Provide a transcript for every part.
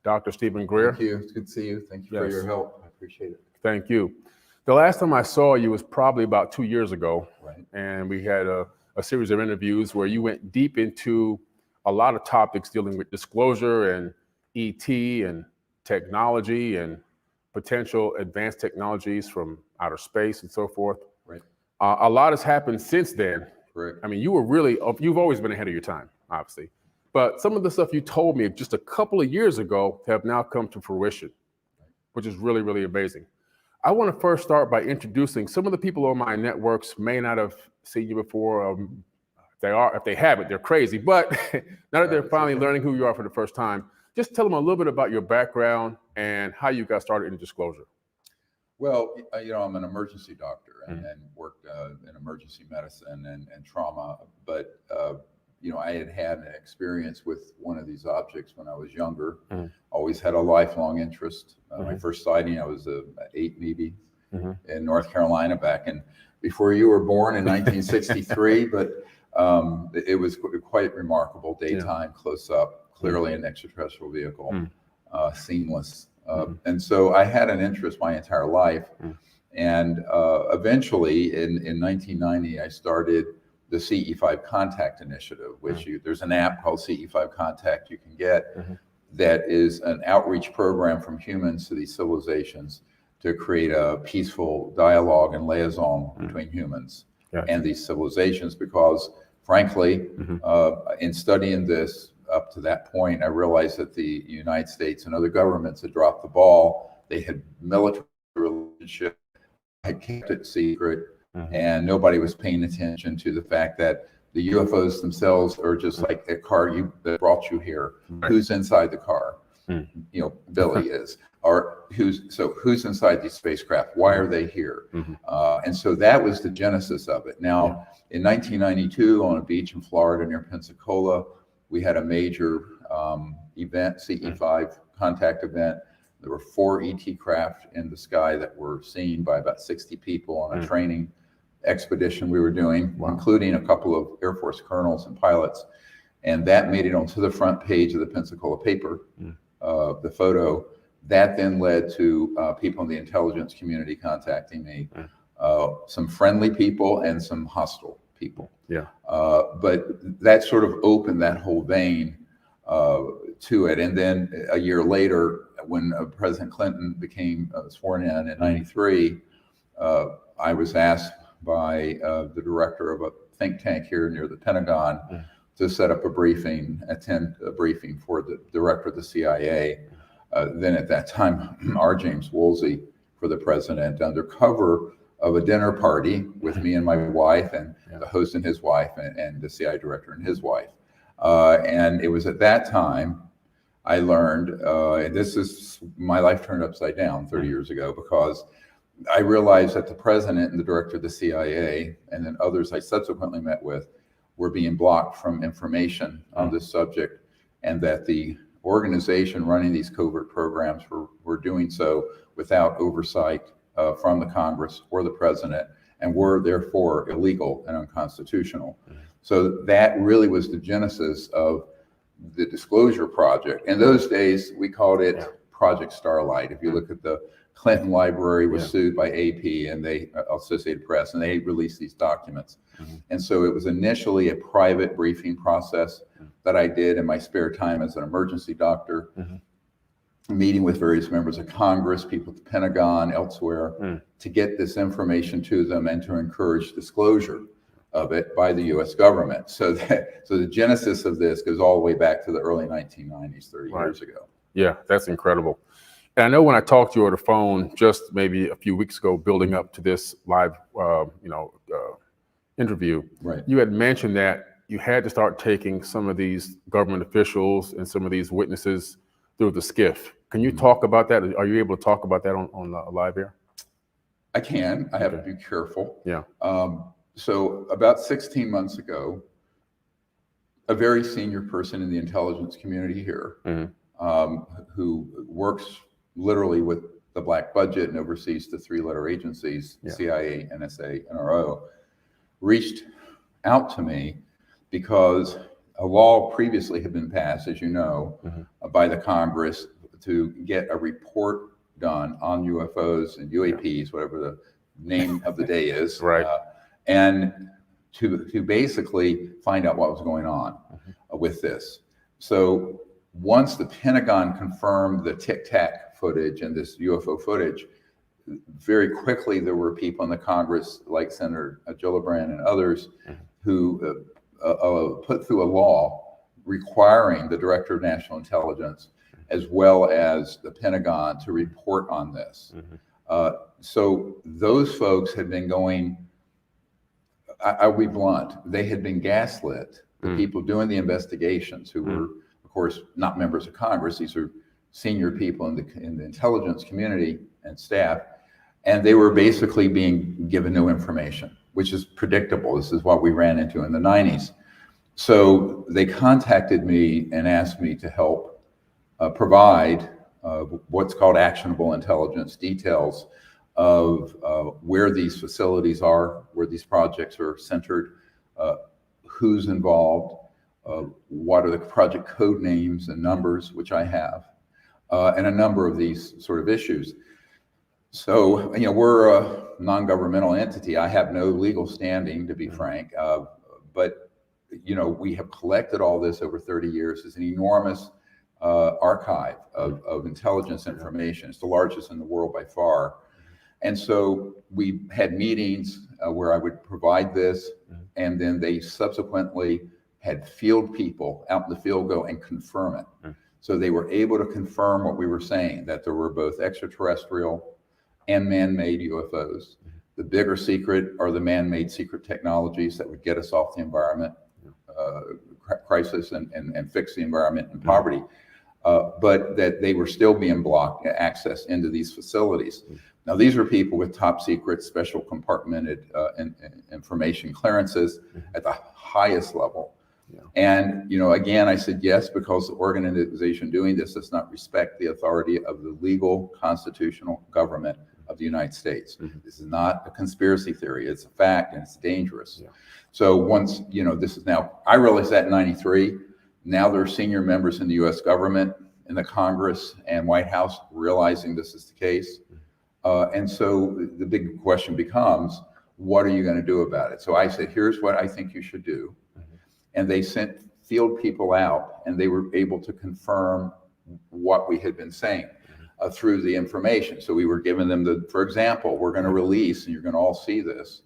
Dr. Stephen Greer. Thank you. It's good to see you. Thank you for your help. I appreciate it. Thank you. The last time I saw you was probably about 2 years ago. Right. And we had a series of interviews where you went deep into a lot of topics dealing with disclosure and ET and technology and potential advanced technologies from outer space and so forth. Right. A lot has happened since then. Correct. I mean, you've always been ahead of your time, obviously. But some of the stuff you told me just a couple of years ago have now come to fruition, which is really, really amazing. I want to first start by introducing some of the people on my networks may not have seen you before. If they haven't, they're crazy. But now that they're finally learning who you are for the first time, just tell them a little bit about your background and how you got started in disclosure. Well, I'm an emergency doctor and worked in emergency medicine and trauma. But, I had an experience with one of these objects when I was younger. Always had a lifelong interest. My first sighting, I was 8 maybe in North Carolina before you were born in 1963. But it was quite remarkable. Daytime, close up, clearly an extraterrestrial vehicle, seamless. And so I had an interest my entire life. And eventually in 1990, I started the CE5 Contact Initiative, which there's an app called CE5 Contact you can get that is an outreach program from humans to these civilizations to create a peaceful dialogue and liaison between humans and these civilizations. Because frankly, in studying this up to that point, I realized that the United States and other governments had dropped the ball. They had military relationship, had kept it secret, and nobody was paying attention to the fact that the UFOs themselves are just like a car that brought you here. Who's inside the car? Billy is. Or who's inside these spacecraft? Why are they here? And so that was the genesis of it. Now, in 1992, on a beach in Florida near Pensacola, we had a major event, CE5 contact event. There were 4 ET craft in the sky that were seen by about 60 people on a training expedition we were doing, including a couple of Air Force colonels and pilots. And that made it onto the front page of the Pensacola paper, the photo. That then led to people in the intelligence community contacting me, some friendly people and some hostile people. But that sort of opened that whole vein to it. And then a year later, when President Clinton became sworn in '93, I was asked by the director of a think tank here near the Pentagon to set up attend a briefing for the director of the CIA. Then at that time, R. James Woolsey, for the president, under cover of a dinner party with me and my wife and the host and his wife and the CIA director and his wife. And it was at that time I learned, and this is, my life turned upside down 30 years ago, because I realized that the president and the director of the CIA, and then others I subsequently met with, were being blocked from information on this subject, and that the organization running these covert programs were doing so without oversight from the Congress or the president, and were therefore illegal and unconstitutional. So that really was the genesis of the Disclosure Project. In those days, we called it Project Starlight. If you look at the Clinton Library was sued by AP and Associated Press, and they released these documents. And so it was initially a private briefing process that I did in my spare time as an emergency doctor, meeting with various members of Congress, people at the Pentagon, elsewhere, to get this information to them and to encourage disclosure of it by the U.S. government. So the genesis of this goes all the way back to the early 1990s, 30 years ago. Yeah, that's incredible. And I know when I talked to you on the phone just maybe a few weeks ago, building up to this live, interview, you had mentioned that you had to start taking some of these government officials and some of these witnesses through the skiff. Can you talk about that? Are you able to talk about that on live here? I can. I have to be careful. So about 16 months ago, a very senior person in the intelligence community here, who works literally with the black budget and oversees the 3-letter agencies, CIA, NSA, NRO, reached out to me because a law previously had been passed, as you know, by the Congress to get a report done on UFOs and UAPs, whatever the name of the day is, Right. And to basically find out what was going on with this. So once the Pentagon confirmed the Tic Tac footage and this UFO footage, very quickly there were people in the Congress, like Senator Gillibrand and others, who put through a law requiring the Director of National Intelligence as well as the Pentagon to report on this. So those folks had been going, I'll be blunt, they had been gaslit. The people doing the investigations, who were, of course, not members of Congress, these are senior people in the intelligence community and staff, and they were basically being given no information, which is predictable. This is what we ran into in the 90s. So they contacted me and asked me to help provide what's called actionable intelligence, details of where these facilities are, where these projects are centered, who's involved, what are the project code names and numbers, which I have, and a number of these sort of issues. So, we're a non-governmental entity. I have no legal standing, to be frank, but, we have collected all this over 30 years. It's an enormous archive of intelligence information. It's the largest in the world by far. And so we had meetings where I would provide this, and then they subsequently had field people out in the field go and confirm it. So they were able to confirm what we were saying, that there were both extraterrestrial and man-made UFOs. The bigger secret are the man-made secret technologies that would get us off the environment crisis and fix the environment and poverty, but that they were still being blocked access into these facilities. Now, these are people with top secret, special compartmented information clearances at the highest level. And, again, I said yes, because the organization doing this does not respect the authority of the legal constitutional government of the United States. This is not a conspiracy theory. It's a fact, and it's dangerous. So once, this is now, I realized that in 93. Now there are senior members in the U.S. government, in the Congress and White House realizing this is the case. And so the big question becomes, what are you going to do about it? So I said, here's what I think you should do. And they sent field people out, and they were able to confirm what we had been saying through the information. So we were giving them for example, we're going to release, and you're going to all see this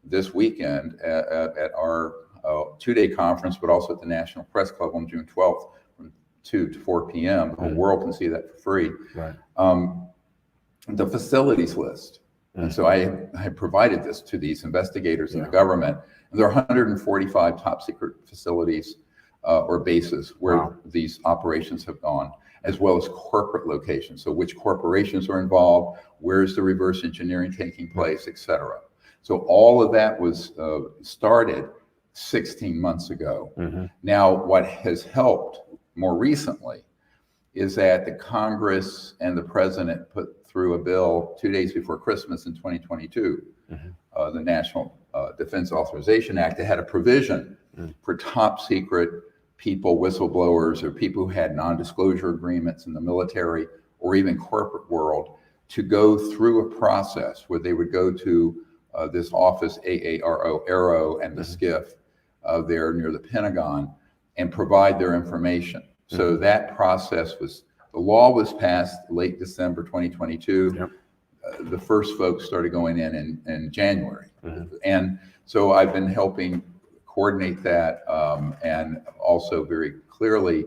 this weekend at our 2-day conference, but also at the National Press Club on June 12th from 2 to 4 p.m. The whole world can see that for free. The facilities list. And so I provided this to these investigators in the government. And there are 145 top secret facilities or bases where these operations have gone, as well as corporate locations. So which corporations are involved, where's the reverse engineering taking place, et cetera. So all of that was started 16 months ago. Now, what has helped more recently is that the Congress and the president put through a bill 2 days before Christmas in 2022, the National Defense Authorization Act, that had a provision for top secret people, whistleblowers, or people who had non-disclosure agreements in the military or even corporate world to go through a process where they would go to this office, AARO, Arrow, and the SCIF there near the Pentagon, and provide their information. So that process the law was passed late December 2022. The first folks started going in January. And so I've been helping coordinate that and also very clearly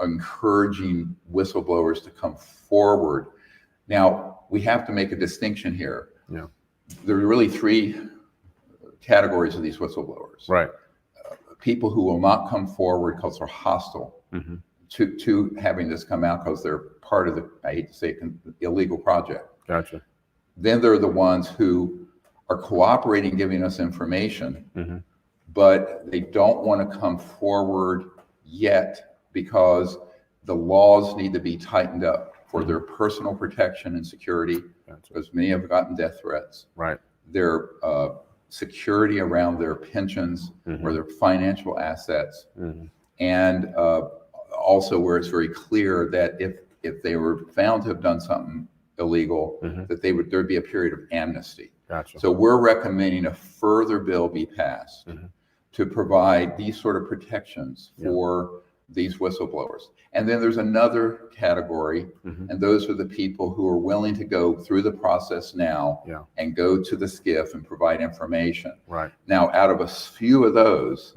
encouraging whistleblowers to come forward. Now, we have to make a distinction here. There are really 3 categories of these whistleblowers. People who will not come forward because they're hostile to having this come out because they're part of the, I hate to say it, illegal project. Then there are the ones who are cooperating, giving us information, but they don't want to come forward yet because the laws need to be tightened up for their personal protection and security, because many have gotten death threats. Their security around their pensions or their financial assets, and also where it's very clear that if they were found to have done something illegal, that there'd be a period of amnesty. Gotcha. So we're recommending a further bill be passed to provide these sort of protections for these whistleblowers. And then there's another category, and those are the people who are willing to go through the process now and go to the SCIF and provide information. Right. Now, out of a few of those,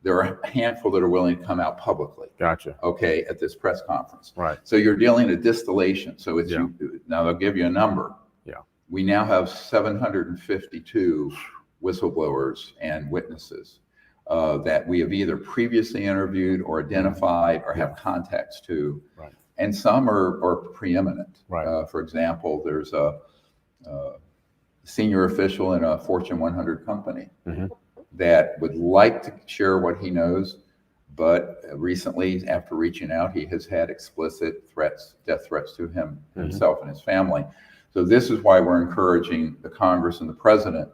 there are a handful that are willing to come out publicly. Gotcha. Okay, at this press conference. Right. So you're dealing a distillation. So it's now they'll give you a number. Yeah. We now have 752 whistleblowers and witnesses that we have either previously interviewed or identified or have contacts to. Right. And some are preeminent. Right. For example, there's a senior official in a Fortune 100 company that would like to share what he knows, but recently, after reaching out, he has had explicit threats, death threats to himself and his family. So this is why we're encouraging the Congress and the President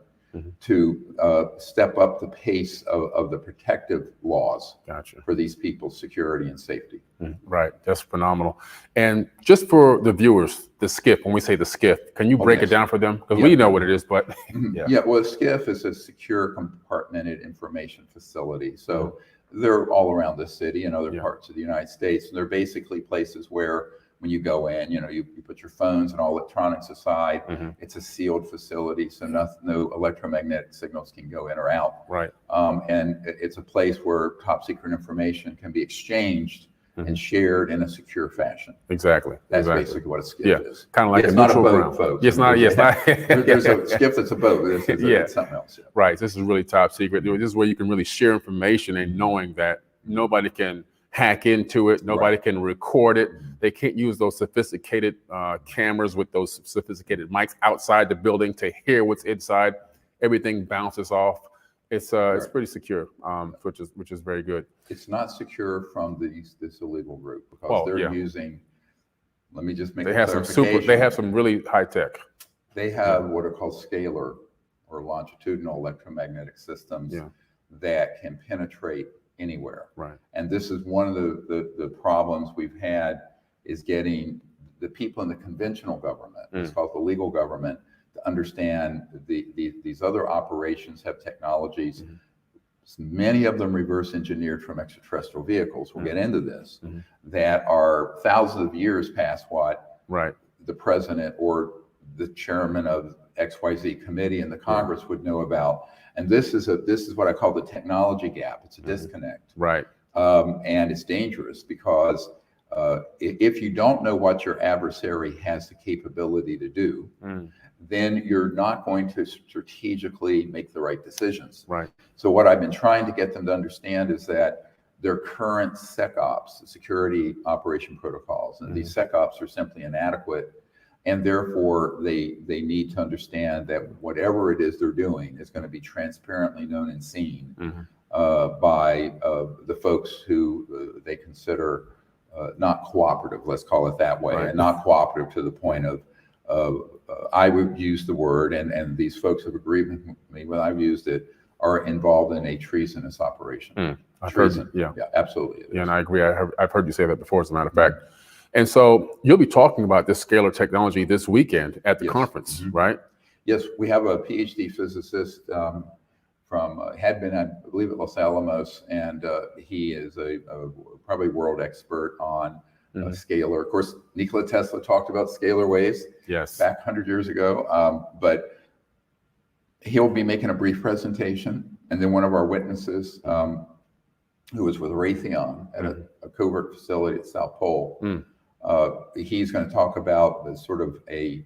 to step up the pace of the protective laws for these people's security and safety. Right, that's phenomenal. And just for the viewers, the SCIF, when we say the SCIF, can you break it down for them? Because we know what it is, but well, SCIF is a secure compartmented information facility. So they're all around the city and other parts of the United States. And they're basically places where when you go in, you put your phones and all electronics aside. It's a sealed facility, so no electromagnetic signals can go in or out. Right. And it's a place where top secret information can be exchanged and shared in a secure fashion. Exactly. That's basically what a SCIF is. Kind of like it's a not a neutral boat, ground. folks. It's not. Yes, not. There's a SCIF that's a boat. This is something else. Right. This is really top secret. This is where you can really share information and knowing that nobody can hack into it. Nobody can record it. They can't use those sophisticated cameras with those sophisticated mics outside the building to hear what's inside. Everything bounces off. It's pretty secure, which is very good. It's not secure from this illegal group because they're using. Let me just make. They have some really high tech. They have what are called scalar or longitudinal electromagnetic systems that can penetrate anywhere. Right. And this is one of the problems we've had is getting the people in the conventional government, it's called the legal government, to understand these other operations have technologies. Many of them reverse engineered from extraterrestrial vehicles. We'll get into this, that are thousands of years past what the president or the chairman of XYZ committee in the Congress would know about. And this is what I call the technology gap. It's a disconnect. Right. And it's dangerous because if you don't know what your adversary has the capability to do, then you're not going to strategically make the right decisions. Right. So what I've been trying to get them to understand is that their current SecOps, security operation protocols, and these SecOps are simply inadequate. And therefore, they need to understand that whatever it is they're doing is going to be transparently known and seen by the folks who they consider not cooperative, let's call it that way, and not cooperative to the point of I would use the word, and these folks have agreed with me when I've used it, are involved in a treasonous operation. Treason. Yeah, absolutely. Yeah, and I agree. I've heard you say that before, as a matter of fact. And so you'll be talking about this scalar technology this weekend at the conference, right? Yes, we have a PhD physicist had been, I believe, at Los Alamos, and he is a probably world expert on scalar. Of course, Nikola Tesla talked about scalar waves back 100 years ago, but he'll be making a brief presentation, and then one of our witnesses, who was with Raytheon at a covert facility at South Pole, he's going to talk about the sort of a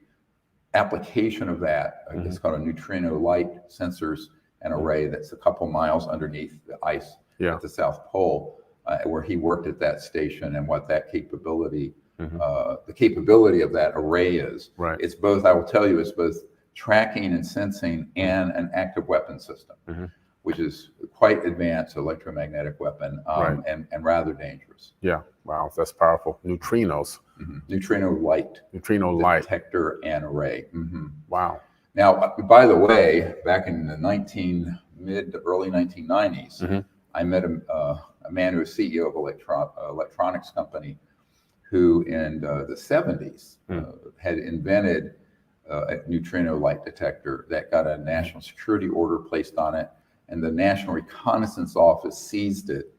application of that. It's called a neutrino light sensors and array that's a couple miles underneath the ice at the South Pole, where he worked at that station, and what that capability, the capability of that array is. Right. It's both, I will tell you, it's both tracking and sensing and an active weapon system, which is quite advanced electromagnetic weapon, and rather dangerous. Yeah, wow, that's powerful. Neutrinos. Neutrino light. Neutrino light. Detector and array. Wow. Now, by the way, back in the mid to early 1990s, I met a man who was CEO of electronics company who in the 70s had invented a neutrino light detector that got a national security order placed on it, and the National Reconnaissance Office seized it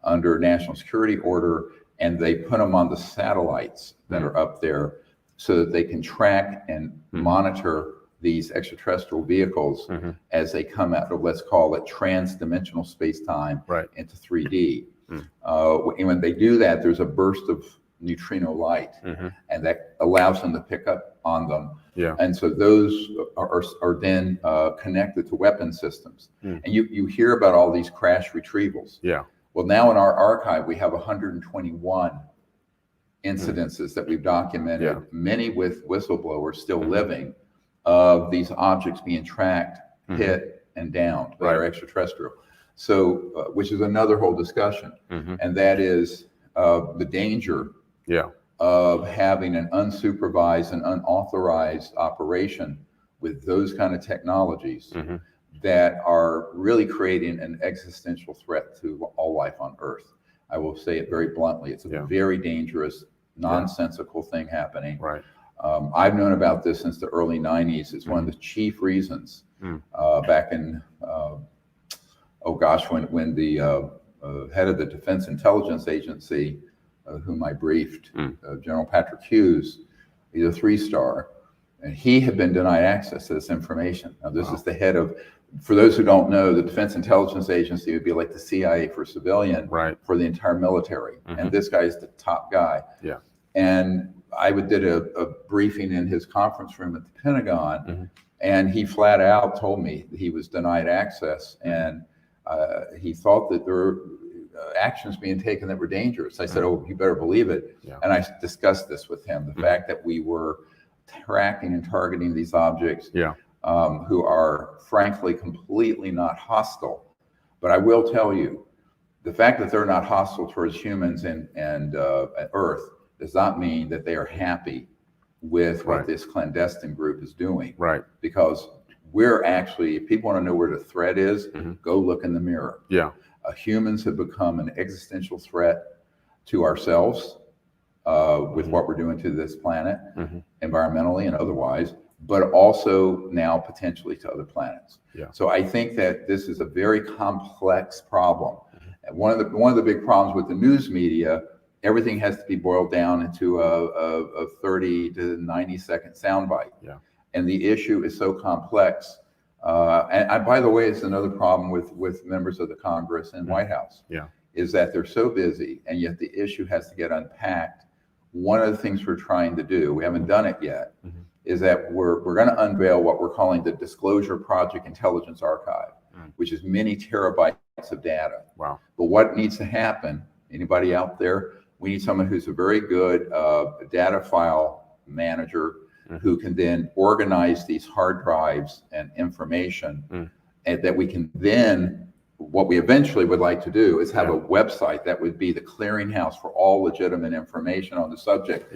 under national security order, and they put them on the satellites that are up there so that they can track and monitor these extraterrestrial vehicles as they come out of, let's call it, trans-dimensional space-time into 3D. And when they do that, there's a burst of neutrino light, and that allows them to pick up on them. And so those are then connected to weapon systems. And you hear about all these crash retrievals. Well, now in our archive, we have 121 incidences that we've documented, many with whistleblowers still living, of these objects being tracked, hit, and downed that are extraterrestrial. So, which is another whole discussion. And that is the danger of having an unsupervised and unauthorized operation with those kind of technologies that are really creating an existential threat to all life on Earth. I will say it very bluntly. It's a very dangerous, nonsensical thing happening. I've known about this since the early 90s. It's one of the chief reasons back in, when the head of the Defense Intelligence Agency, whom I briefed, General Patrick Hughes, he's a 3-star, and he had been denied access to this information. Now, this is the head of, for those who don't know, the Defense Intelligence Agency would be like the CIA for civilian for the entire military. And this guy is the top guy. And I did a briefing in his conference room at the Pentagon, and he flat out told me that he was denied access, and he thought that there were actions being taken that were dangerous. I said, oh, you better believe it. And I discussed this with him, the fact that we were tracking and targeting these objects who are frankly completely not hostile. But I will tell you, the fact that they're not hostile towards humans and Earth does not mean that they are happy with what this clandestine group is doing. Because we're actually, if people want to know where the threat is, go look in the mirror. Humans have become an existential threat to ourselves with what we're doing to this planet, environmentally and otherwise, but also now potentially to other planets. So I think that this is a very complex problem. And one of the big problems with the news media, everything has to be boiled down into a 30 to 90 second soundbite. And the issue is so complex. And by the way, it's another problem with members of the Congress and White House, is that they're so busy, and yet the issue has to get unpacked. One of the things we're trying to do, we haven't done it yet, is that we're going to unveil what we're calling the Disclosure Project Intelligence Archive, which is many terabytes of data. But what needs to happen, anybody out there, we need someone who's a very good data file manager who can then organize these hard drives and information, and that we can then, what we eventually would like to do is have a website that would be the clearinghouse for all legitimate information on the subject.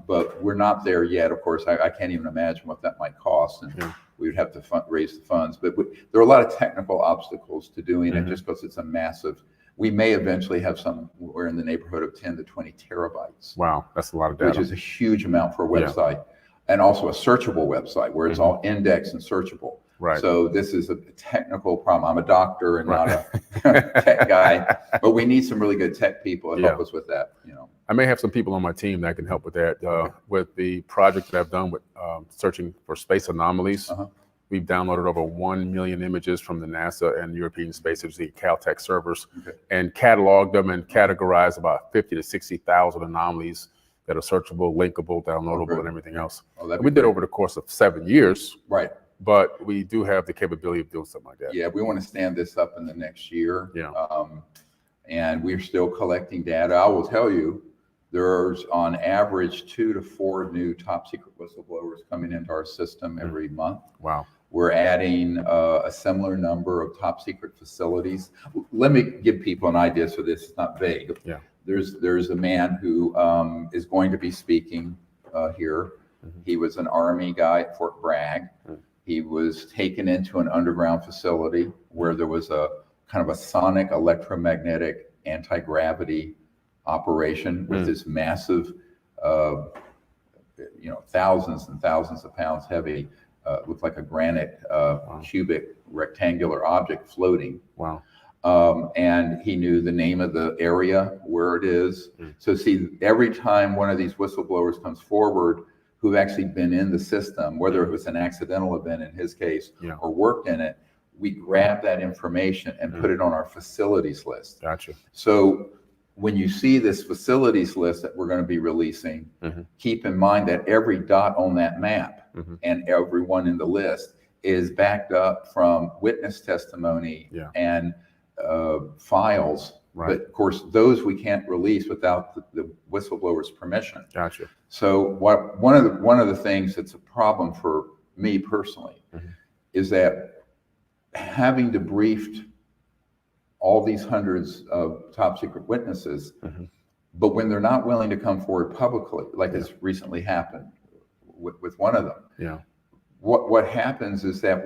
But we're not there yet. Of course, I can't even imagine what that might cost, and we would have to raise the funds. But there are a lot of technical obstacles to doing it, just because it's a massive. We may eventually have somewhere in the neighborhood of 10 to 20 terabytes. Wow, that's a lot of data. Which is a huge amount for a website, and also a searchable website where it's all indexed and searchable. So this is a technical problem. I'm a doctor and not a tech guy, but we need some really good tech people to help us with that. I may have some people on my team that can help with that. With the project that I've done with searching for space anomalies, we've downloaded over 1 million images from the NASA and European Space Agency Caltech servers, and cataloged them and categorized about 50 to 60,000 anomalies that are searchable, linkable, downloadable, and everything else. We did over the course of 7 years. But we do have the capability of doing something like that. We want to stand this up in the next year. And we're still collecting data. I will tell you, there's on average 2 to 4 new top secret whistleblowers coming into our system every month. We're adding a similar number of top secret facilities. Let me give people an idea so this is not vague. There's a man who is going to be speaking here. He was an Army guy at Fort Bragg. He was taken into an underground facility where there was a kind of a sonic electromagnetic anti-gravity operation with this massive, thousands and thousands of pounds heavy, looked like a granite cubic rectangular object floating. Wow. And he knew the name of the area where it is. So see, every time one of these whistleblowers comes forward who've actually been in the system, whether it was an accidental event in his case or worked in it, we grab that information and put it on our facilities list. Gotcha. So when you see this facilities list that we're going to be releasing, keep in mind that every dot on that map and everyone in the list is backed up from witness testimony and files. Right. But of course, those we can't release without the whistleblower's permission. Gotcha. So one of the things that's a problem for me personally is that having debriefed all these hundreds of top secret witnesses, but when they're not willing to come forward publicly, like has recently happened with one of them, what happens is that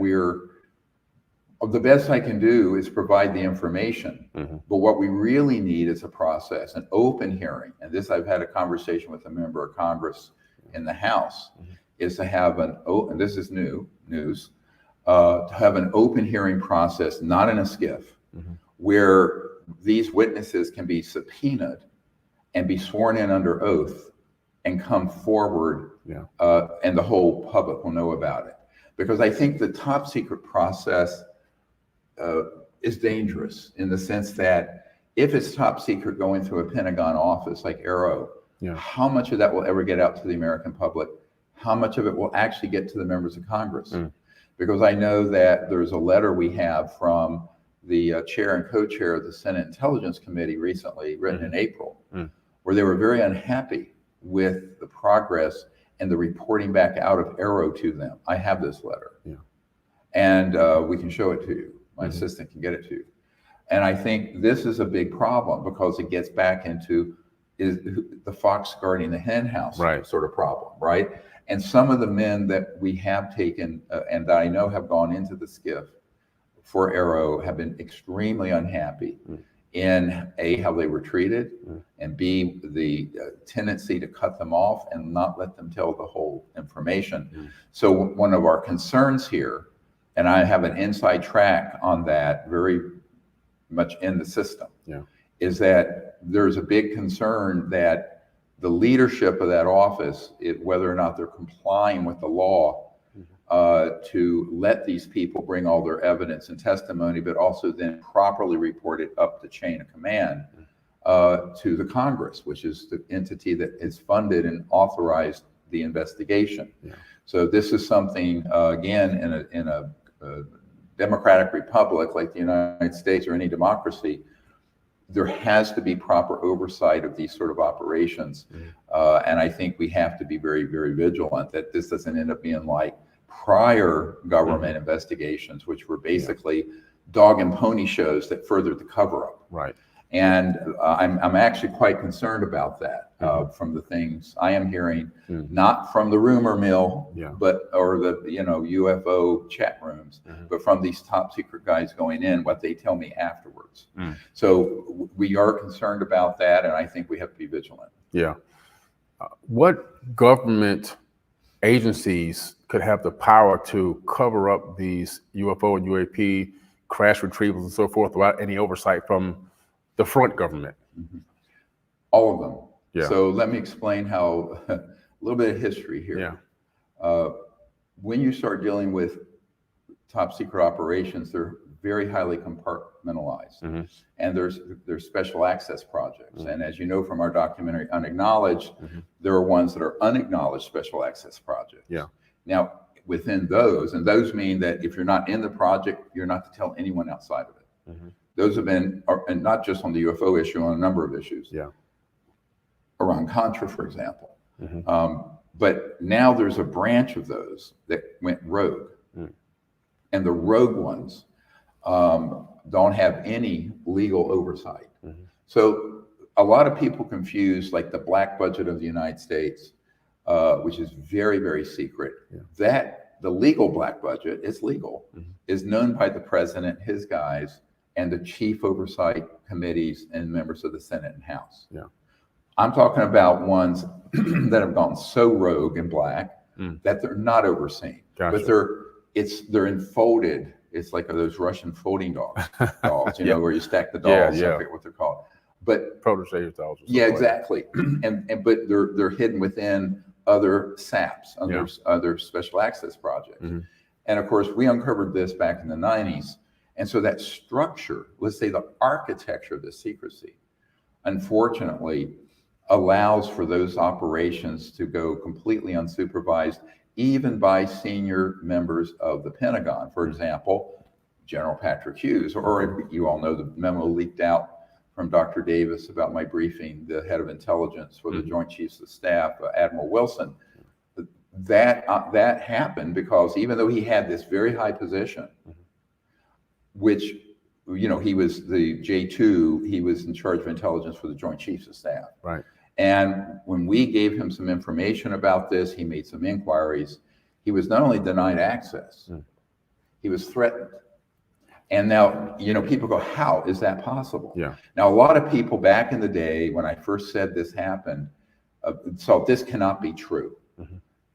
the best I can do is provide the information, but what we really need is a process, an open hearing. And this, I've had a conversation with a member of Congress in the House, is to have and this is news, to have an open hearing process, not in a skiff, where these witnesses can be subpoenaed and be sworn in under oath and come forward, and the whole public will know about it. Because I think the top secret process is dangerous in the sense that if it's top secret going through a Pentagon office like Arrow, how much of that will ever get out to the American public? How much of it will actually get to the members of Congress? Because I know that there's a letter we have from the chair and co-chair of the Senate Intelligence Committee recently, written in April, where they were very unhappy with the progress and the reporting back out of Arrow to them. I have this letter, and we can show it to you. My assistant can get it to you. And I think this is a big problem because it gets back into is the fox guarding the hen house sort of problem, right? And some of the men that we have taken and that I know have gone into the skiff for Arrow have been extremely unhappy in A, how they were treated, and B, the tendency to cut them off and not let them tell the whole information. So one of our concerns here, and I have an inside track on that very much in the system, is that there's a big concern that the leadership of that office, whether or not they're complying with the law, to let these people bring all their evidence and testimony, but also then properly report it up the chain of command to the Congress, which is the entity that has funded and authorized the investigation. So this is something, again, in a democratic republic like the United States or any democracy, there has to be proper oversight of these sort of operations. And I think we have to be very, very vigilant that this doesn't end up being like prior government investigations, which were basically dog and pony shows that furthered the cover-up. Right. And I'm actually quite concerned about that from the things I am hearing, not from the rumor mill, or the UFO chat rooms, but from these top secret guys going in, what they tell me afterwards. So we are concerned about that, and I think we have to be vigilant. What government agencies could have the power to cover up these UFO and UAP crash retrievals and so forth without any oversight from the front government? All of them. So let me explain how, a little bit of history here. When you start dealing with top secret operations, they're very highly compartmentalized. And there's special access projects. And as you know from our documentary, Unacknowledged, there are ones that are unacknowledged special access projects. Now, within those, and those mean that if you're not in the project, you're not to tell anyone outside of it. Those have been, and not just on the UFO issue, on a number of issues. Around Contra, for example. But now there's a branch of those that went rogue. And the rogue ones don't have any legal oversight. So a lot of people confuse like the black budget of the United States, which is very, very secret. That the legal black budget, it's legal, is known by the president, his guys, and the chief oversight committees and members of the Senate and House. I'm talking about ones that have gone so rogue and black that they're not overseen, Gotcha. but they're enfolded. It's like those Russian folding dolls, you know, where you stack the dolls. I forget what they're called, but protege dolls. Yeah, exactly. But they're hidden within other SAPs, other special access projects. And of course, we uncovered this back in the 90s. And so that structure, let's say the architecture of the secrecy, unfortunately, allows for those operations to go completely unsupervised, even by senior members of the Pentagon. For example, General Patrick Hughes, or you all know the memo leaked out from Dr. Davis about my briefing, the head of intelligence for the Joint Chiefs of Staff, Admiral Wilson. That happened because even though he had this very high position, which, you know, he was the J2, he was in charge of intelligence for the Joint Chiefs of Staff. Right. And when we gave him some information about this, he made some inquiries. He was not only denied access, he was threatened. And now, you know, people go, how is that possible? Yeah. Now, a lot of people back in the day, when I first said this happened, so this cannot be true.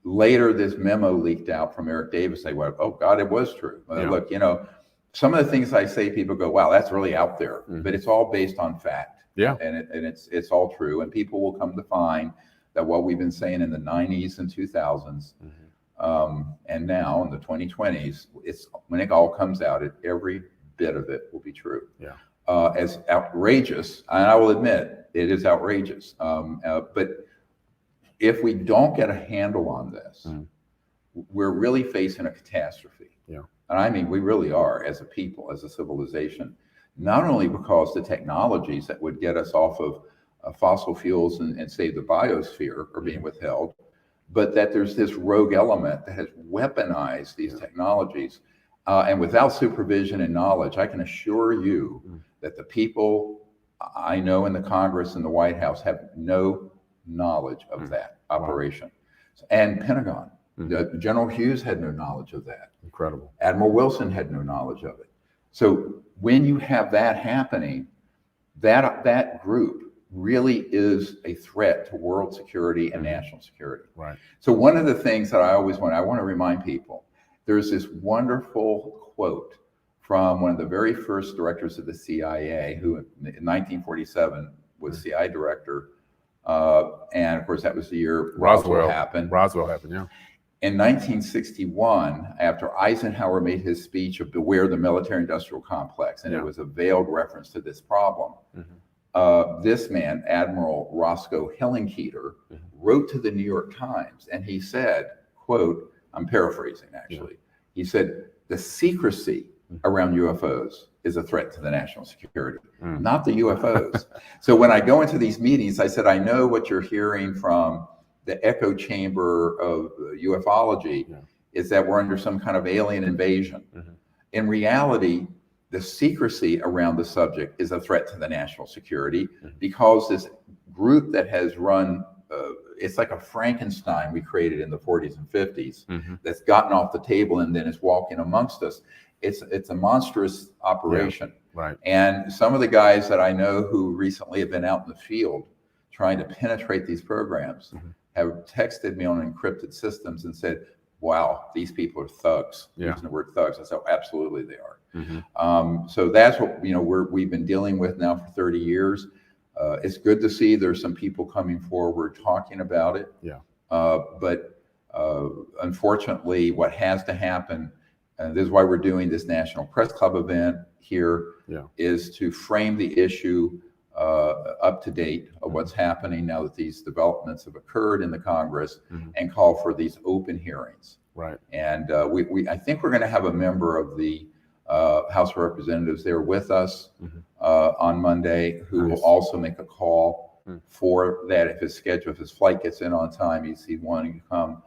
Later, this memo leaked out from Eric Davis. They went, oh God, it was true. Look, you know, some of the things I say, people go, wow, that's really out there, but it's all based on fact. Yeah. And it's all true. And people will come to find that what we've been saying in the 90s and 2000s, and now in the 2020s, it's when it all comes out, every bit of it will be true. Yeah. As outrageous, and I will admit it is outrageous. But if we don't get a handle on this, we're really facing a catastrophe. Yeah. And I mean, we really are as a people, as a civilization, not only because the technologies that would get us off of fossil fuels and save the biosphere are being withheld, but that there's this rogue element that has weaponized these technologies. And without supervision and knowledge, I can assure you that the people I know in the Congress and the White House have no knowledge of that operation. And Pentagon, General Hughes had no knowledge of that. Incredible. Admiral Wilson had no knowledge of it. So when you have that happening, that group really is a threat to world security and national security. Right. So one of the things that I want to remind people, there's this wonderful quote from one of the very first directors of the CIA, who in 1947 was CIA director. And of course, that was the year Roswell happened. Roswell happened, yeah. In 1961, after Eisenhower made his speech of beware the military-industrial complex, and it was a veiled reference to this problem, this man, Admiral Roscoe Hillenkoetter, wrote to the New York Times, and he said, quote, I'm paraphrasing actually, he said, the secrecy around UFOs is a threat to the national security, not the UFOs. So when I go into these meetings, I said, I know what you're hearing from the echo chamber of ufology is that we're under some kind of alien invasion. In reality, the secrecy around the subject is a threat to the national security because this group that has run, it's like a Frankenstein we created in the 40s and 50s that's gotten off the table and then is walking amongst us. It's a monstrous operation. Right. And some of the guys that I know who recently have been out in the field trying to penetrate these programs have texted me on encrypted systems and said, wow, these people are thugs. Using the word thugs. I said, oh, absolutely they are. So that's what we've been dealing with now for 30 years. It's good to see there's some people coming forward talking about it. But unfortunately, what has to happen, and this is why we're doing this National Press Club event here, is to frame the issue up to date of what's happening now that these developments have occurred in the Congress, and call for these open hearings. Right. And I think we're going to have a member of the House of Representatives there with us on Monday, who will also make a call for that if his flight gets in on time, he's wanting to come.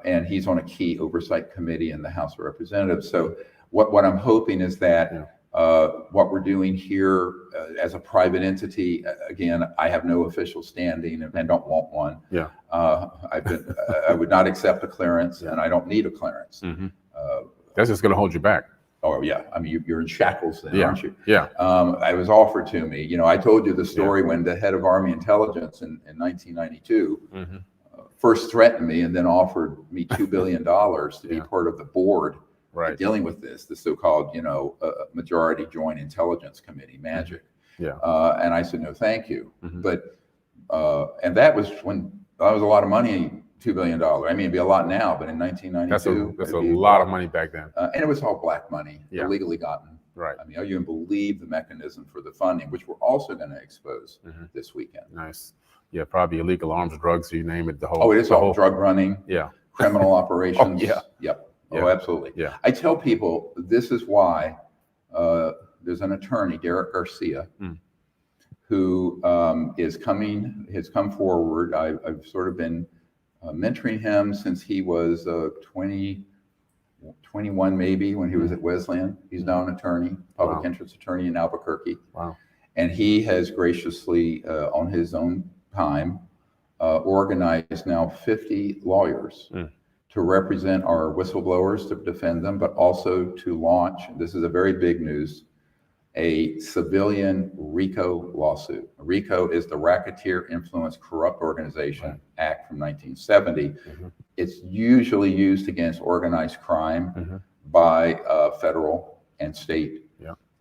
And he's on a key oversight committee in the House of Representatives. So what I'm hoping is that what we're doing here as a private entity, again, I have no official standing and don't want one. I would not accept a clearance, and I don't need a clearance. That's just going to hold you back. Oh yeah, I mean you're in shackles then, aren't you? Yeah. I was offered to me. You know, I told you the story when the head of Army Intelligence in 1992 Mm-hmm. first threatened me and then offered me $2 billion to be part of the board Right. dealing with this, the so-called majority joint intelligence committee, MAGIC. Yeah. And I said no, thank you. Mm-hmm. But and that was a lot of money. $2 billion. I mean, it'd be a lot now, but in 1992, That's a lot of money back then. and it was all black money, Yeah. illegally gotten. Right. I mean, you can believe the mechanism for the funding, which we're also going to expose this weekend. Nice. Yeah, probably illegal arms, drugs, you name it. The whole. Oh, it is all drug running. Yeah. Criminal operations. Yeah. Yep. Yeah. Oh, absolutely. Yeah. I tell people this is why there's an attorney, Derek Garcia, who has come forward. I've sort of been mentoring him since he was 21 maybe, when he was at Wesleyan. He's now an attorney, public interest attorney in Albuquerque. Wow. And he has graciously, on his own time, organized now 50 lawyers to represent our whistleblowers, to defend them, but also to launch, this is a very big news, a civilian RICO lawsuit. RICO is the Racketeer Influence Corrupt Organization Act from 1970. It's usually used against organized crime by federal and state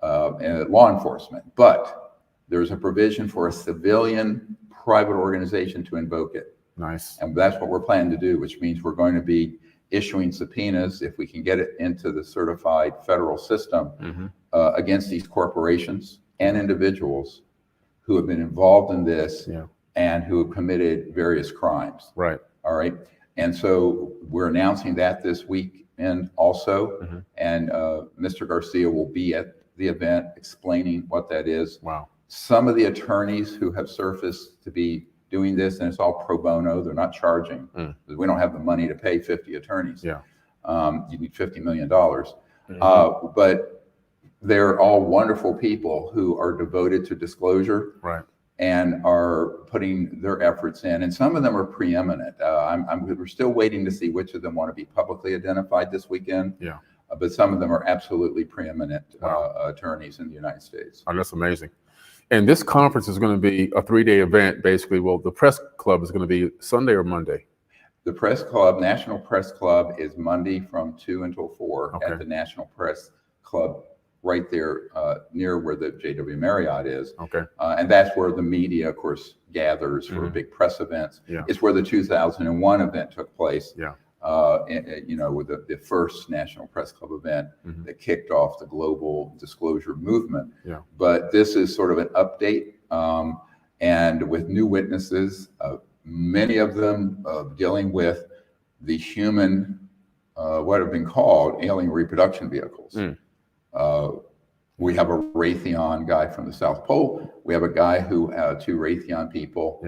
law enforcement. But there's a provision for a civilian private organization to invoke it. Nice. And that's what we're planning to do, which means we're going to be issuing subpoenas, if we can get it into the certified federal system, against these corporations and individuals who have been involved in this and who have committed various crimes. Right. All right. And so we're announcing that this weekend also. And Mr. Garcia will be at the event explaining what that is. Wow. Some of the attorneys who have surfaced to be doing this, and it's all pro bono, they're not charging, because we don't have the money to pay 50 attorneys. Yeah. You need $50 million. But they're all wonderful people who are devoted to disclosure. Right. And are putting their efforts in, and some of them are preeminent. We're still waiting to see which of them want to be publicly identified this weekend. Yeah. But some of them are absolutely preeminent attorneys in the United States. Oh, that's amazing. And this conference is going to be a 3-day event, basically. Well, the press club is going to be Sunday or Monday? The press club, National Press Club, is Monday from 2 until 4 at the National Press Club, right there near where the JW Marriott is. Okay. And that's where the media, of course, gathers for big press events. Yeah. It's where the 2001 event took place. Yeah. With the first National Press Club event that kicked off the global disclosure movement. Yeah. But this is sort of an update, and with new witnesses, many of them dealing with the human, what have been called alien reproduction vehicles. We have a Raytheon guy from the South Pole. We have a guy who, 2 Raytheon people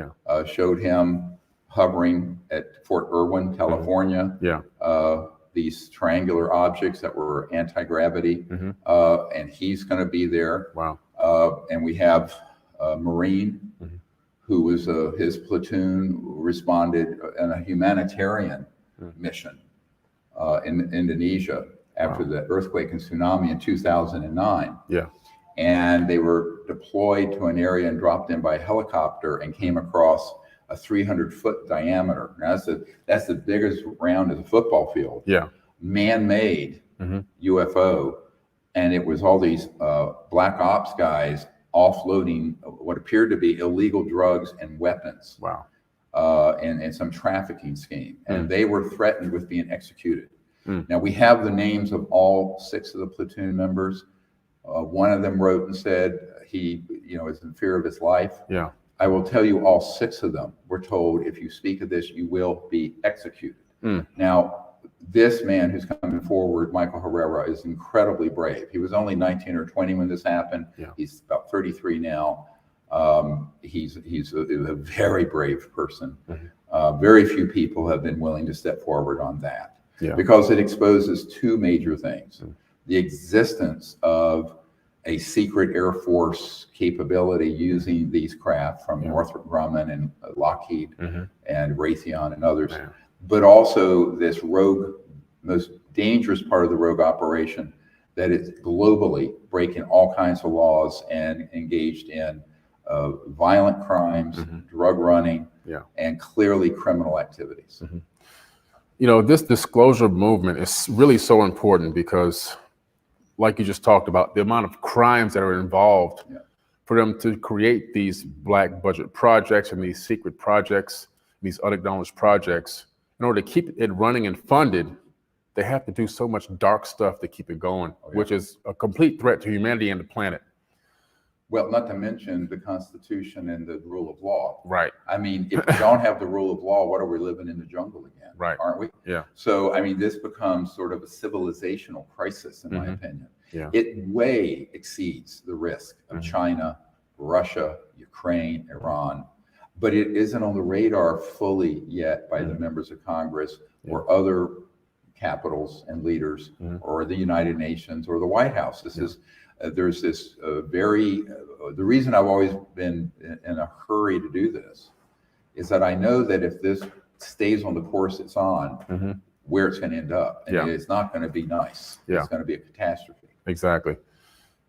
showed him hovering at Fort Irwin, California. These triangular objects that were anti-gravity, and he's going to be there. Wow. And we have a Marine who was his platoon responded in a humanitarian mission in Indonesia after the earthquake and tsunami in 2009. Yeah. And they were deployed to an area and dropped in by helicopter and came across a 300-foot diameter. Now that's the biggest round as a football field. Yeah. Man-made UFO, and it was all these black ops guys offloading what appeared to be illegal drugs and weapons. Wow. And some trafficking scheme, and they were threatened with being executed. Now we have the names of all 6 of the platoon members. One of them wrote and said he, is in fear of his life. Yeah. I will tell you, all 6 of them were told, if you speak of this, you will be executed. Now, this man who's coming forward, Michael Herrera, is incredibly brave. He was only 19 or 20 when this happened. Yeah. He's about 33 now. He's a very brave person. Very few people have been willing to step forward on that. Yeah. Because it exposes 2 major things. The existence of a secret Air Force capability using these craft from Northrop Grumman and Lockheed and Raytheon and others, but also this rogue, most dangerous part of the rogue operation, that is globally breaking all kinds of laws and engaged in violent crimes, drug running, and clearly criminal activities. You know, this disclosure movement is really so important because, like you just talked about, the amount of crimes that are involved for them to create these black budget projects and these secret projects, these unacknowledged projects, in order to keep it running and funded, they have to do so much dark stuff to keep it going, which is a complete threat to humanity and the planet. Well, not to mention the Constitution and the rule of law. Right. I mean, if we don't have the rule of law, what are we living in the jungle again? Right. Aren't we? Yeah. So, I mean, this becomes sort of a civilizational crisis, in my opinion. Yeah. It way exceeds the risk of China, Russia, Ukraine, Iran, but it isn't on the radar fully yet by the members of Congress or other capitals and leaders or the United Nations or the White House. This is there's this the reason I've always been in a hurry to do this is that I know that if this stays on the course it's on, where it's going to end up, and it's not going to be nice. It's going to be a catastrophe. Exactly.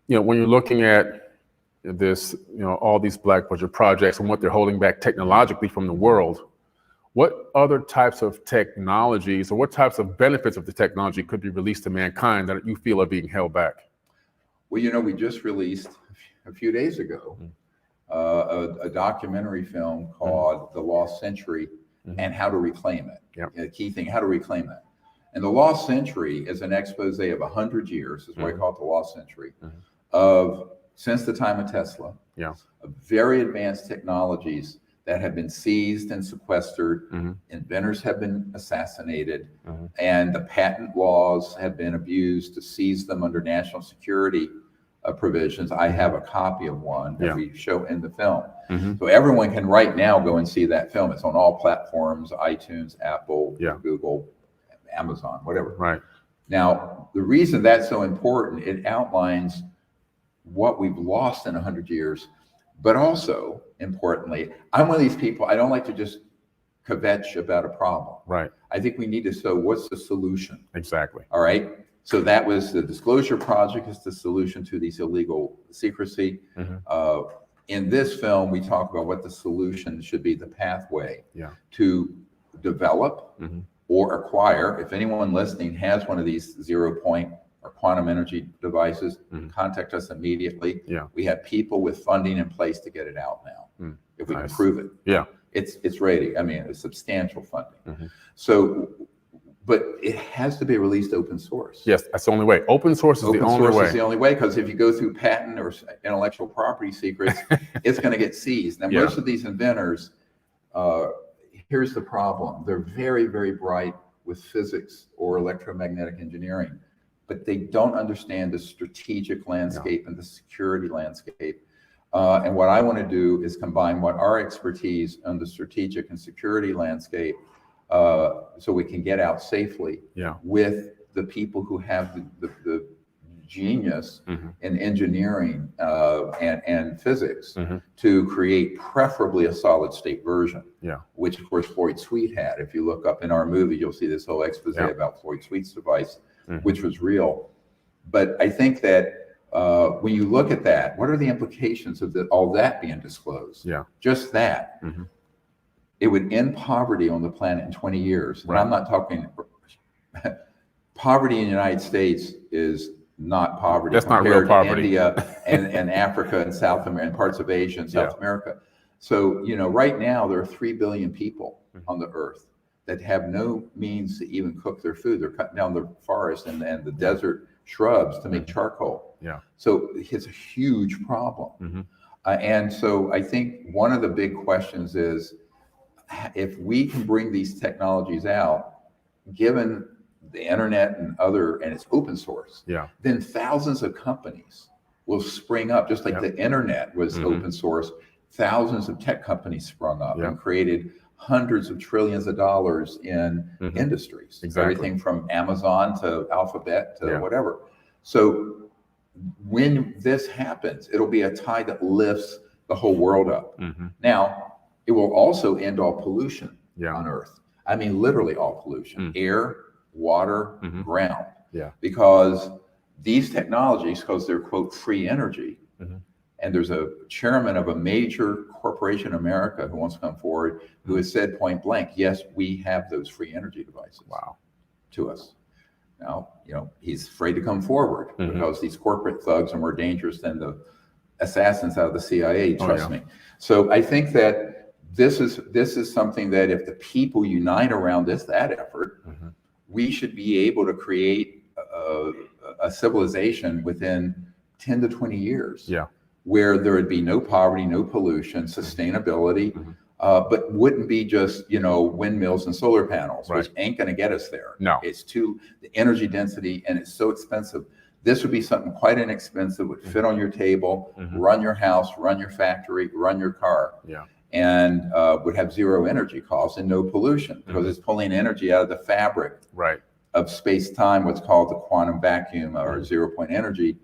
You know, when you're looking at this, you know, all these black budget projects and what they're holding back technologically from the world, what other types of technologies or what types of benefits of the technology could be released to mankind that you feel are being held back? Well, you know, we just released a few days ago a documentary film called The Lost Century and How to Reclaim It. The key thing, how to reclaim that. And The Lost Century is an expose of 100 years, is why I call it The Lost Century, of since the time of Tesla, of very advanced technologies that have been seized and sequestered, inventors have been assassinated, and the patent laws have been abused to seize them under national security provisions. I have a copy of one that we show in the film. So everyone can right now go and see that film. It's on all platforms, iTunes, Apple, Google, Amazon, whatever. Right. Now, the reason that's so important, it outlines what we've lost in 100 years, but also, importantly, I'm one of these people, I don't like to just kvetch about a problem. Right. I think we need to show what's the solution. Exactly. All right. So that was the Disclosure Project is the solution to these illegal secrecy. In this film, we talk about what the solution should be, the pathway to develop or acquire. If anyone listening has one of these 0 point or quantum energy devices, contact us immediately. We have people with funding in place to get it out now, if we can prove it. It's ready. I mean, it's substantial funding. So, but it has to be released open source. Yes, that's the only way. Open source is the only way. Open source is the only way, because if you go through patent or intellectual property secrets, it's going to get seized. Now, most of these inventors, here's the problem. They're very, very bright with physics or electromagnetic engineering, but they don't understand the strategic landscape and the security landscape. And what I want to do is combine what our expertise on the strategic and security landscape, so we can get out safely with the people who have the genius in engineering and physics to create preferably a solid state version, which of course Floyd Sweet had. If you look up in our movie, you'll see this whole expose about Floyd Sweet's device, which was real. But I think that when you look at that, what are the implications of all that being disclosed? Just that. It would end poverty on the planet in 20 years. And I'm not talking, poverty in the United States is not poverty. That's not real poverty. India and Africa and South America and parts of Asia and South America. So, you know, right now there are 3 billion people on the earth that have no means to even cook their food. They're cutting down the forest and the desert shrubs to make charcoal. So it's a huge problem. And so I think one of the big questions is, if we can bring these technologies out, given the internet and it's open source, then thousands of companies will spring up, just like the internet was open source. Thousands of tech companies sprung up and created hundreds of trillions of dollars in industries, everything from Amazon to Alphabet to whatever. So when this happens, it'll be a tide that lifts the whole world up. Now, it will also end all pollution on Earth. I mean, literally all pollution, air, water, ground, because these technologies, because they're, quote, free energy, and there's a chairman of a major corporation in America who wants to come forward, who has said point blank, yes, we have those free energy devices to us. Now, he's afraid to come forward because these corporate thugs are more dangerous than the assassins out of the CIA, trust me. So I think that this is something that if the people unite around that effort, we should be able to create a civilization within 10 to 20 years where there would be no poverty, no pollution, sustainability, but wouldn't be just, windmills and solar panels, which ain't going to get us there. No. It's the energy density, and it's so expensive. This would be something quite inexpensive, would fit on your table, run your house, run your factory, run your car, and would have zero energy costs and no pollution because it's pulling energy out of the fabric of space-time, what's called the quantum vacuum or zero-point energy,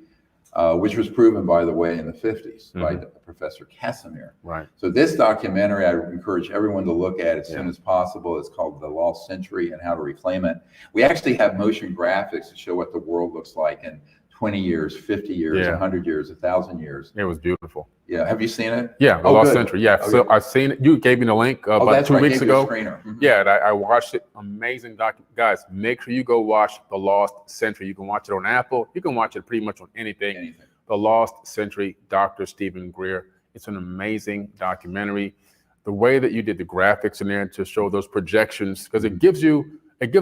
which was proven, by the way, in the 50s by Professor Casimir. So this documentary, I encourage everyone to look at as soon as possible. It's called The Lost Century and How to Reclaim It. We actually have motion graphics to show what the world looks like in 20 years, 50 years, 100 years, 1,000 years. It was beautiful. Yeah. Have you seen it? Yeah, The Lost Century. Yeah. Okay. So I've seen it. You gave me the link about 2 weeks ago. Yeah, and I watched it. Amazing guys, make sure you go watch The Lost Century. You can watch it on Apple. You can watch it pretty much on anything. The Lost Century, Dr. Stephen Greer. It's an amazing documentary. The way that you did the graphics in there to show those projections, because it gives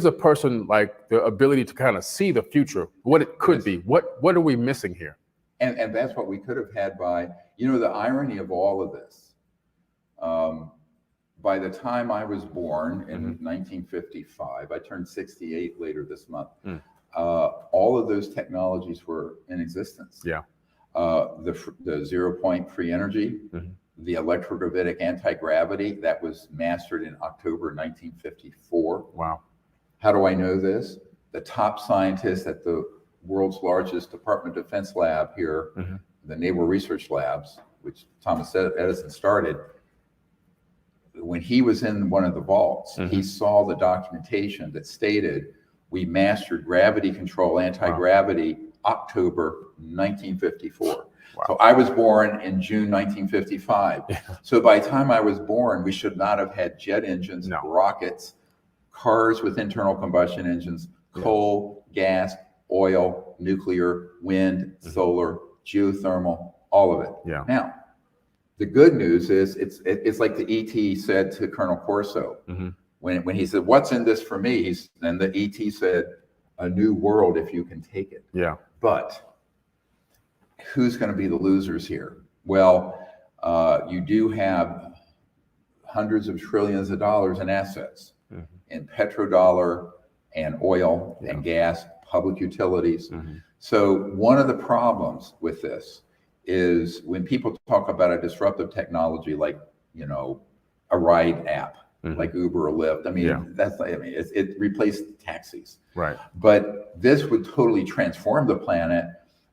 a person like the ability to kind of see the future, what it could be. What are we missing here? And that's what we could have had by, the irony of all of this. By the time I was born in 1955, I turned 68 later this month. All of those technologies were in existence. The zero-point free energy, the electrogravitic anti-gravity that was mastered in October 1954. Wow. How do I know this? The top scientists at the world's largest Department of Defense lab here, the Naval Research Labs, which Thomas Edison started, when he was in one of the vaults, he saw the documentation that stated we mastered gravity control, anti-gravity, October 1954. So I was born in June 1955. So by the time I was born, we should not have had jet engines, rockets, cars with internal combustion engines, coal, gas, oil, nuclear, wind, solar, geothermal, all of it. Now, the good news is it's like the ET said to Colonel Corso when he said, "What's in this for me?" And the ET said, "A new world if you can take it." But who's going to be the losers here? Well, you do have hundreds of trillions of dollars in assets in petrodollar and oil and gas, public utilities. So one of the problems with this is when people talk about a disruptive technology like, a ride app, like Uber or Lyft. I mean, it replaced taxis. But this would totally transform the planet,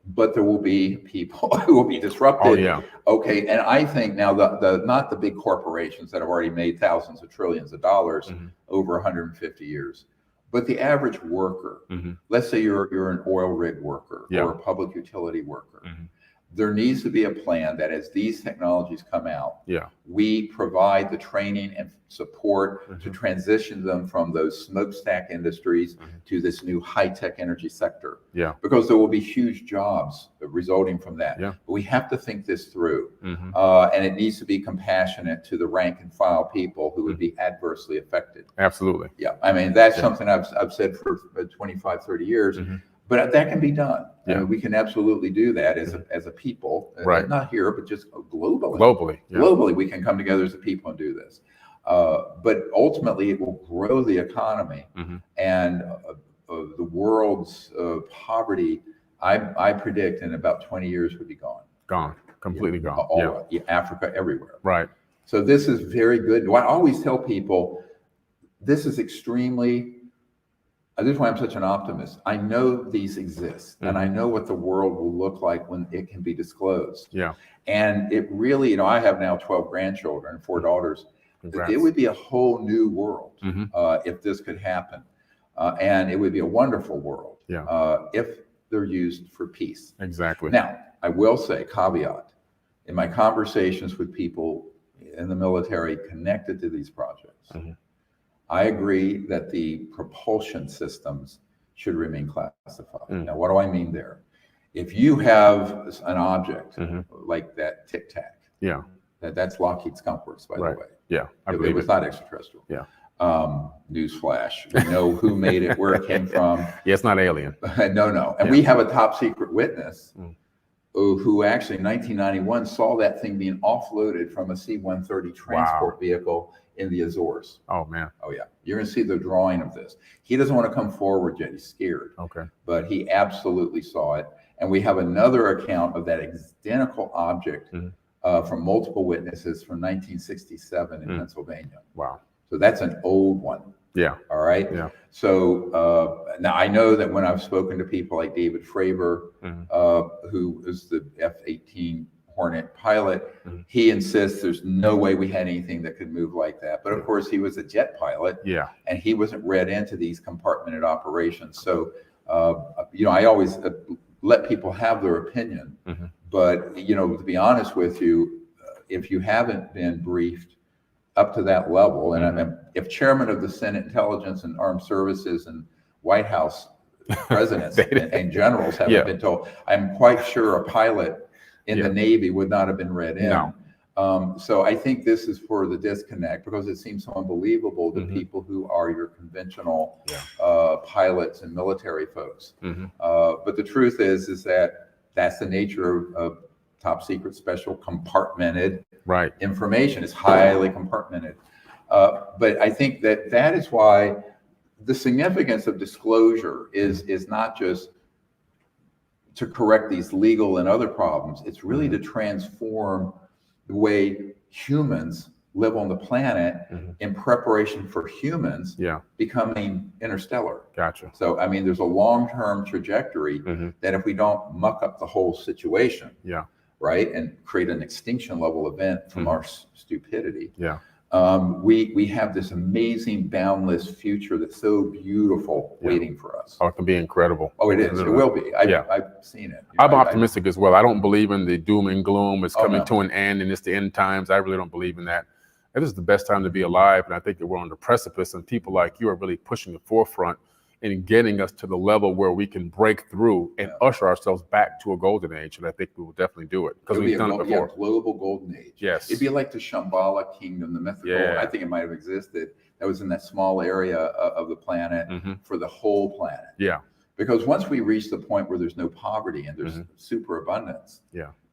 but there will be people who will be disrupted. Okay, and I think now not the big corporations that have already made thousands of trillions of dollars over 150 years, but the average worker. Let's say you're an oil rig worker or a public utility worker. There needs to be a plan that as these technologies come out, we provide the training and support to transition them from those smokestack industries to this new high-tech energy sector. Because there will be huge jobs resulting from that. But we have to think this through. And it needs to be compassionate to the rank and file people who would be adversely affected. Absolutely. I mean, that's something I've said for 25, 30 years. But that can be done. I mean, we can absolutely do that as a people, not here, but just globally. Globally, we can come together as a people and do this. But ultimately, it will grow the economy and the world's poverty. I predict in about 20 years would be gone. Completely gone. Africa, everywhere. So this is very good. I always tell people, this is extremely. This is why I'm such an optimist. I know these exist, and I know what the world will look like when it can be disclosed. And it really, I have now 12 grandchildren and 4 daughters. Congrats. It would be a whole new world if this could happen, and it would be a wonderful world if they're used for peace. Exactly. Now, I will say, caveat, in my conversations with people in the military connected to these projects, I agree that the propulsion systems should remain classified. Now, what do I mean there? If you have an object like that Tic Tac, that's Lockheed Skunk Works, by the way. Yeah, I It believe was not extraterrestrial. Yeah. Newsflash. We know who made it, where it came from. Yeah, it's not alien. No. And we have a top secret witness who actually in 1991 saw that thing being offloaded from a C-130 transport vehicle in the Azores. Oh, man. Oh, yeah. You're going to see the drawing of this. He doesn't want to come forward yet. He's scared. Okay. But he absolutely saw it. And we have another account of that identical object from multiple witnesses from 1967 in Pennsylvania. Wow. So that's an old one. Yeah. All right. Yeah. So now I know that when I've spoken to people like David Fravor, who is the F-18 Hornet pilot, he insists there's no way we had anything that could move like that. But of course, he was a jet pilot, and he wasn't read into these compartmented operations. So, I always let people have their opinion. But, to be honest with you, if you haven't been briefed up to that level, and if chairman of the Senate Intelligence and Armed Services and White House presidents and generals haven't been told, I'm quite sure a pilot in the Navy would not have been read in. No. So I think this is for the disconnect, because it seems so unbelievable to people who are your conventional pilots and military folks. But the truth is that that's the nature of top secret, special, compartmented information. Is highly compartmented. But I think that is why the significance of disclosure is not just to correct these legal and other problems. It's really to transform the way humans live on the planet in preparation for humans becoming interstellar. Gotcha. So, I mean, there's a long-term trajectory that if we don't muck up the whole situation, right, and create an extinction level event from our stupidity, we have this amazing boundless future that's so beautiful waiting for us. Oh, it can be incredible. Oh, it is. It will be. I've seen it. I'm optimistic as well. I don't believe in the doom and gloom. It's coming to an end and it's the end times. I really don't believe in that. This is the best time to be alive, and I think that we're on the precipice, and people like you are really pushing the forefront in getting us to the level where we can break through and usher ourselves back to a golden age. And I think we will definitely do it because we've done it before. Yeah, global golden age. Yes. It'd be like the Shambhala kingdom, the mythical. I think it might have existed. That was in that small area of the planet for the whole planet. Yeah. Because once we reach the point where there's no poverty and there's superabundance,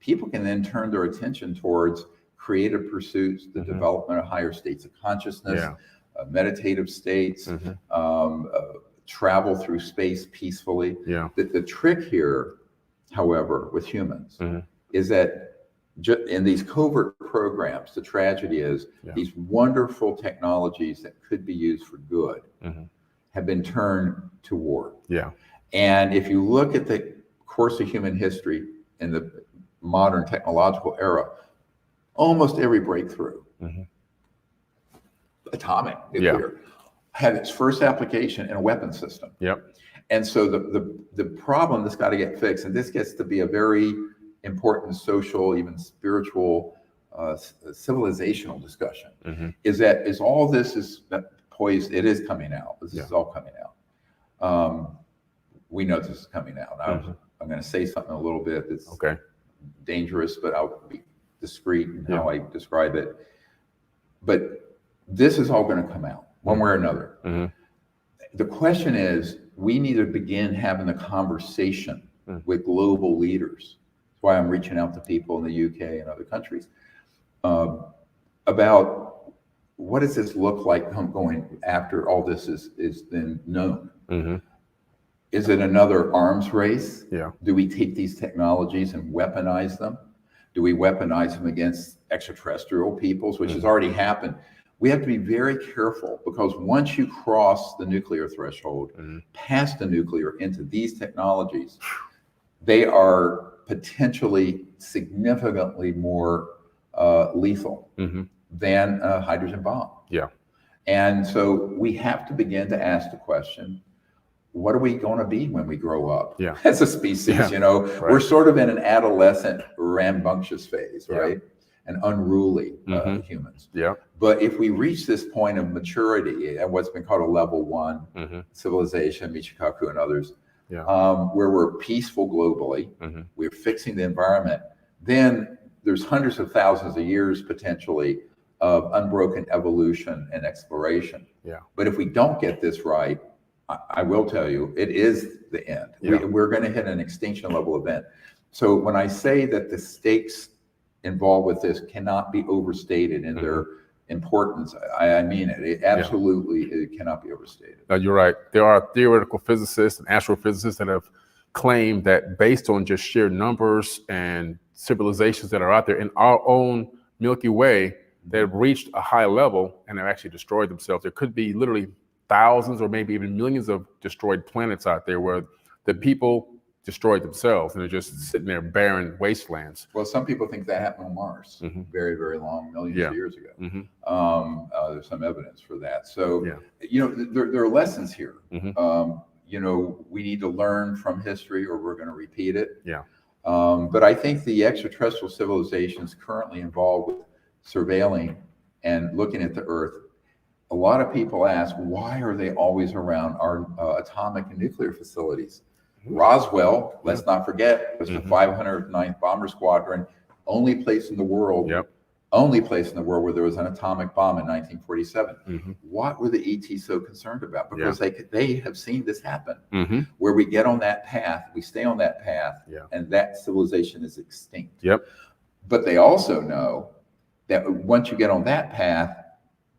people can then turn their attention towards creative pursuits, the development of higher states of consciousness, meditative states, travel through space peacefully. The trick here, however, with humans is that in these covert programs, the tragedy is these wonderful technologies that could be used for good have been turned to war. And if you look at the course of human history in the modern technological era, almost every breakthrough, atomic, nuclear, had its first application in a weapon system. And so the problem that's got to get fixed, and this gets to be a very important social, even spiritual, civilizational discussion, is all this is poised. It is coming out. This is all coming out. We know this is coming out. I'm going to say something a little bit that's dangerous, but I'll be discreet in how I describe it. But this is all going to come out one way or another. The question is, we need to begin having the conversation with global leaders. That's why I'm reaching out to people in the UK and other countries about what does this look like going after all this is then known. Is it another arms race? Do we take these technologies and weaponize them? Do we weaponize them against extraterrestrial peoples, which has already happened? We have to be very careful, because once you cross the nuclear threshold, past the nuclear into these technologies, they are potentially significantly more lethal than a hydrogen bomb. And so we have to begin to ask the question, what are we going to be when we grow up Yeah. as a species? Yeah. You know, Right. we're sort of in an adolescent rambunctious phase, Yeah. right? And unruly Mhm. humans. Yeah. But if we reach this point of maturity at what's been called a level 1 Mhm. civilization, Michikaku and others, Yeah. where we're peaceful globally, Mhm. we're fixing the environment, then there's hundreds of thousands of years potentially of unbroken evolution and exploration. Yeah. But if we don't get this right, I will tell you, it is the end. Yeah. We're going to hit an extinction level event. So when I say that the stakes involved with this cannot be overstated in their importance, I mean it. It absolutely it cannot be overstated. You're right. There are theoretical physicists and astrophysicists that have claimed that based on just sheer numbers and civilizations that are out there in our own Milky Way that have reached a high level and have actually destroyed themselves. There could be literally thousands or maybe even millions of destroyed planets out there where the people destroyed themselves and they're just sitting there barren wastelands. Well, some people think that happened on Mars very, very long, millions of years ago. There's some evidence for that. So, you know, there are lessons here. You know, we need to learn from history or we're going to repeat it. Yeah. But I think the extraterrestrial civilizations currently involved with surveilling and looking at the Earth, a lot of people ask, why are they always around our atomic and nuclear facilities? Roswell, let's not forget, was the 509th Bomber Squadron, only place in the world where there was an atomic bomb in 1947. What were the ET so concerned about? Because they have seen this happen, where we get on that path, we stay on that path, and that civilization is extinct. But they also know that once you get on that path,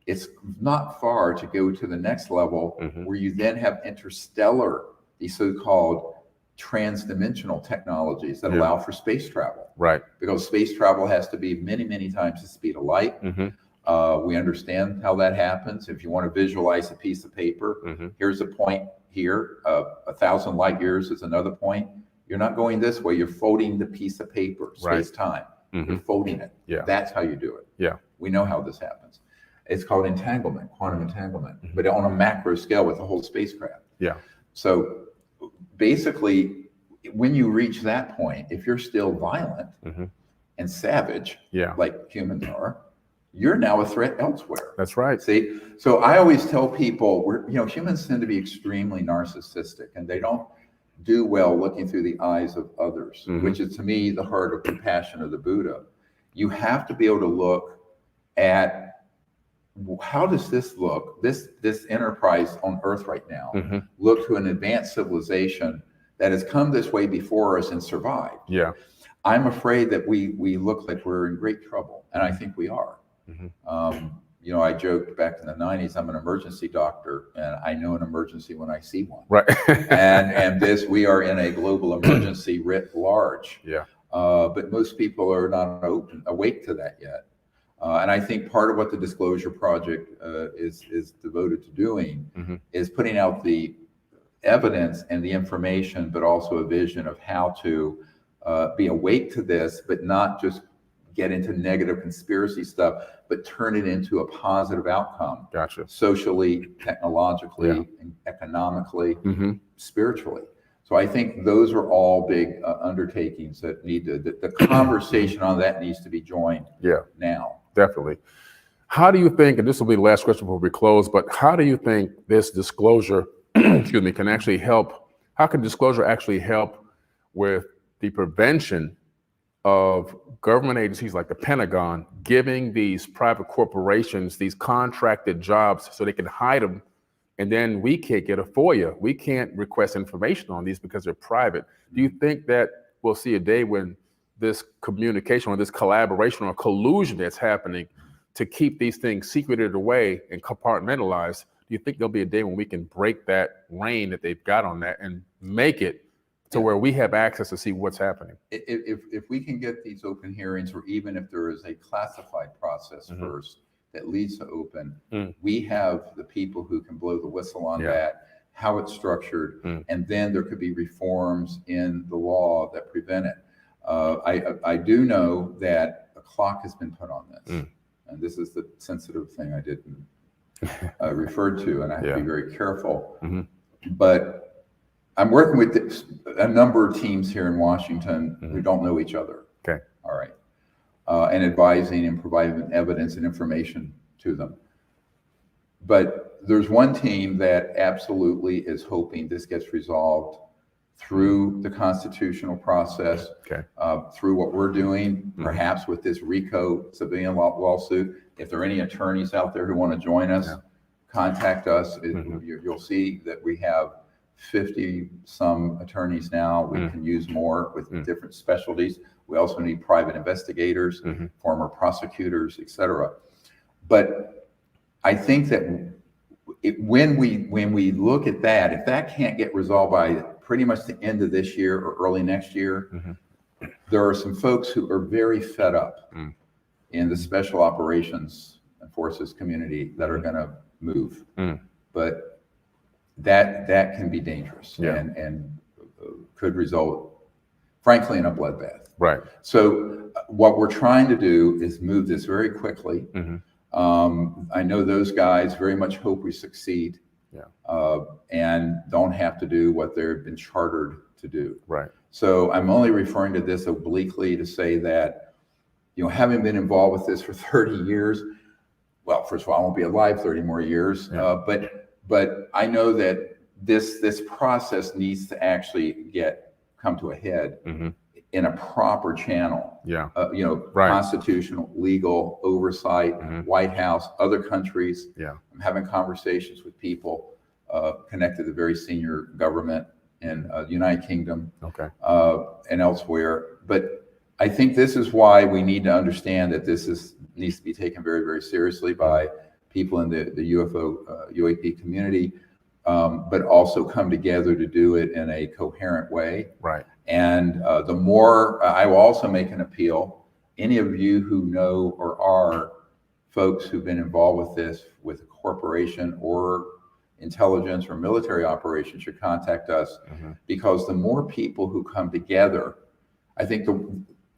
it's not far to go to the next level, where you then have interstellar, these so-called trans-dimensional technologies that allow for space travel. Right. Because space travel has to be many, many times the speed of light. We understand how that happens. If you want to visualize a piece of paper, here's a point here, 1,000 light years is another point. You're not going this way, you're folding the piece of paper, space-time. You're folding it. That's how you do it. We know how this happens. It's called entanglement, quantum entanglement, but on a macro scale with the whole spacecraft. So basically, when you reach that point, if you're still violent and savage, like humans are, you're now a threat elsewhere. That's right. See, so I always tell people, humans tend to be extremely narcissistic, and they don't do well looking through the eyes of others, which is to me the heart of compassion of the Buddha. You have to be able to look at, how does this look, this enterprise on Earth right now, look to an advanced civilization that has come this way before us and survived? I'm afraid that we look like we're in great trouble, and I think we are. You know, I joked back in the 90s, I'm an emergency doctor, and I know an emergency when I see one. Right. and we are in a global emergency writ large. But most people are not awake to that yet. And I think part of what the Disclosure Project is devoted to doing is putting out the evidence and the information, but also a vision of how to be awake to this, but not just get into negative conspiracy stuff, but turn it into a positive outcome. Socially, technologically, and economically, spiritually. So I think those are all big undertakings that need to, the conversation on that needs to be joined now. Definitely. How do you think, and this will be the last question before we close, but how do you think this disclosure, excuse me, can actually help? How can disclosure actually help with the prevention of government agencies like the Pentagon giving these private corporations these contracted jobs so they can hide them, and then we can't get a FOIA? We can't request information on these because they're private. Do you think that we'll see a day when this communication or this collaboration or collusion that's happening to keep these things secreted away and compartmentalized, do you think there'll be a day when we can break that reign that they've got on that and make it to where we have access to see what's happening? If we can get these open hearings, or even if there is a classified process first that leads to open, we have the people who can blow the whistle on that, how it's structured, and then there could be reforms in the law that prevent it. I do know that a clock has been put on this, and this is the sensitive thing I didn't refer to, and I have to be very careful. But I'm working with a number of teams here in Washington Mm-hmm. who don't know each other. Okay. All right. And advising and providing evidence and information to them. But there's one team that absolutely is hoping this gets resolved through the constitutional process, Okay. through what we're doing, Mm-hmm. perhaps with this RICO civilian lawsuit. If there are any attorneys out there who want to join us, contact us. Mm-hmm. You'll see that we have 50 some attorneys now. We can use more with different specialties. We also need private investigators, former prosecutors, etc. But I think that when we look at that, if that can't get resolved by pretty much the end of this year or early next year, there are some folks who are very fed up in the special operations and forces community that are going to move. But that can be dangerous and could result, frankly, in a bloodbath. Right. So what we're trying to do is move this very quickly. I know those guys very much hope we succeed, and don't have to do what they've been chartered to do. Right. So I'm only referring to this obliquely to say that, having been involved with this for 30 years, well, first of all, I won't be alive 30 more years, but I know that this process needs to actually come to a head in a proper channel. Constitutional, legal oversight, White House, other countries. I'm having conversations with people connected to very senior government in the United Kingdom, and elsewhere. But I think this is why we need to understand that this needs to be taken very, very seriously by people in the UAP community, but also come together to do it in a coherent way. Right. And the more, I will also make an appeal, any of you who know or are folks who've been involved with this, with a corporation or intelligence or military operation, should contact us, because the more people who come together, I think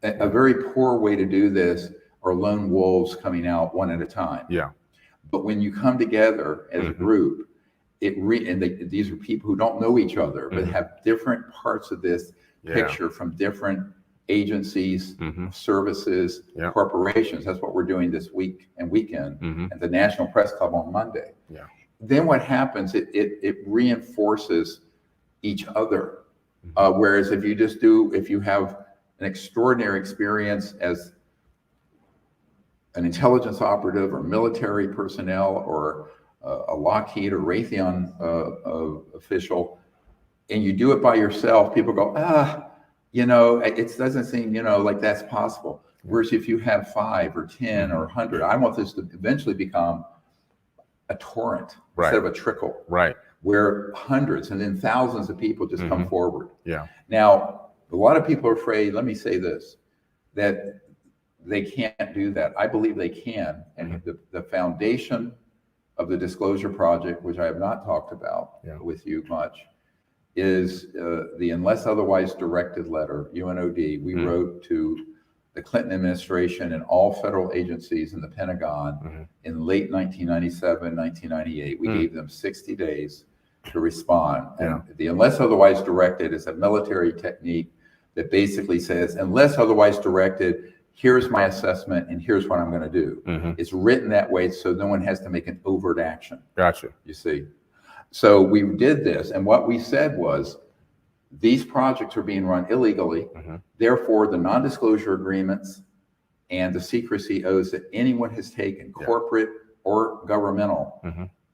a very poor way to do this are lone wolves coming out one at a time. But when you come together as a group, these are people who don't know each other, but have different parts of this picture from different agencies, services, corporations. That's what we're doing this week and weekend at the National Press Club on Monday. Then what happens, it reinforces each other. Whereas if you have an extraordinary experience as an intelligence operative or military personnel or a Lockheed or Raytheon official, and you do it by yourself, people go, it doesn't seem, like that's possible. Whereas if you have 5 or 10 or 100, I want this to eventually become a torrent instead of a trickle, where hundreds and then thousands of people just come forward. Now, a lot of people are afraid, let me say this, that they can't do that. I believe they can. And the foundation of the Disclosure Project, which I have not talked about with you much, is the unless otherwise directed letter, UNOD, we wrote to the Clinton administration and all federal agencies in the Pentagon in late 1997, 1998. We gave them 60 days to respond. And the unless otherwise directed is a military technique that basically says, unless otherwise directed, here's my assessment and here's what I'm going to do. It's written that way so no one has to make an overt action. Gotcha. You see? So we did this, and what we said was, these projects are being run illegally. Therefore, the non-disclosure agreements and the secrecy oaths that anyone has taken, corporate or governmental,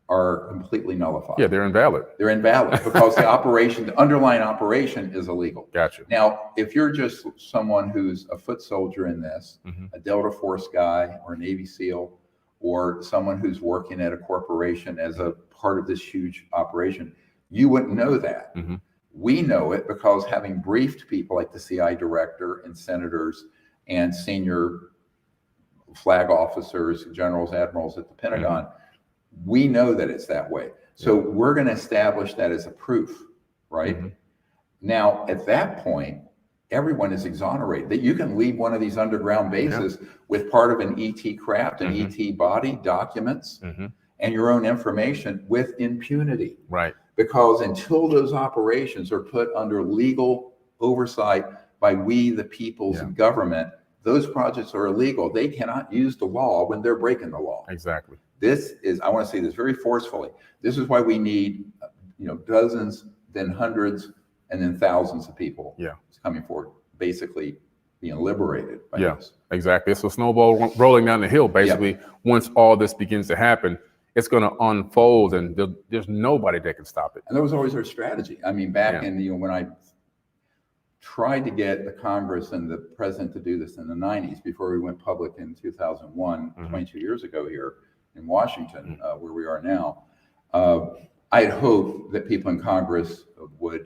are completely nullified. Yeah, they're invalid. They're invalid because the underlying operation is illegal. Gotcha. Now, if you're just someone who's a foot soldier in this, a Delta Force guy or a Navy SEAL, or someone who's working at a corporation as a part of this huge operation, you wouldn't know that. We know it because having briefed people like the CI director and senators and senior flag officers, generals, admirals at the Pentagon, we know that it's that way. So we're going to establish that as a proof, right? Now, at that point, everyone is exonerated. That you can leave one of these underground bases with part of an ET craft, an ET body, documents, and your own information with impunity. Right. Because until those operations are put under legal oversight by we, the people's government, those projects are illegal. They cannot use the law when they're breaking the law. Exactly. This is, I want to say this very forcefully, this is why we need, dozens, then hundreds, and then thousands of people coming forward, basically being liberated by this. Exactly. It's a snowball rolling down the hill, basically. Once all this begins to happen, it's going to unfold, and there's nobody that can stop it. And that was always our strategy. I mean, back in, when I tried to get the Congress and the president to do this in the 90s, before we went public in 2001, 22 years ago here in Washington, where we are now, I had hoped that people in Congress would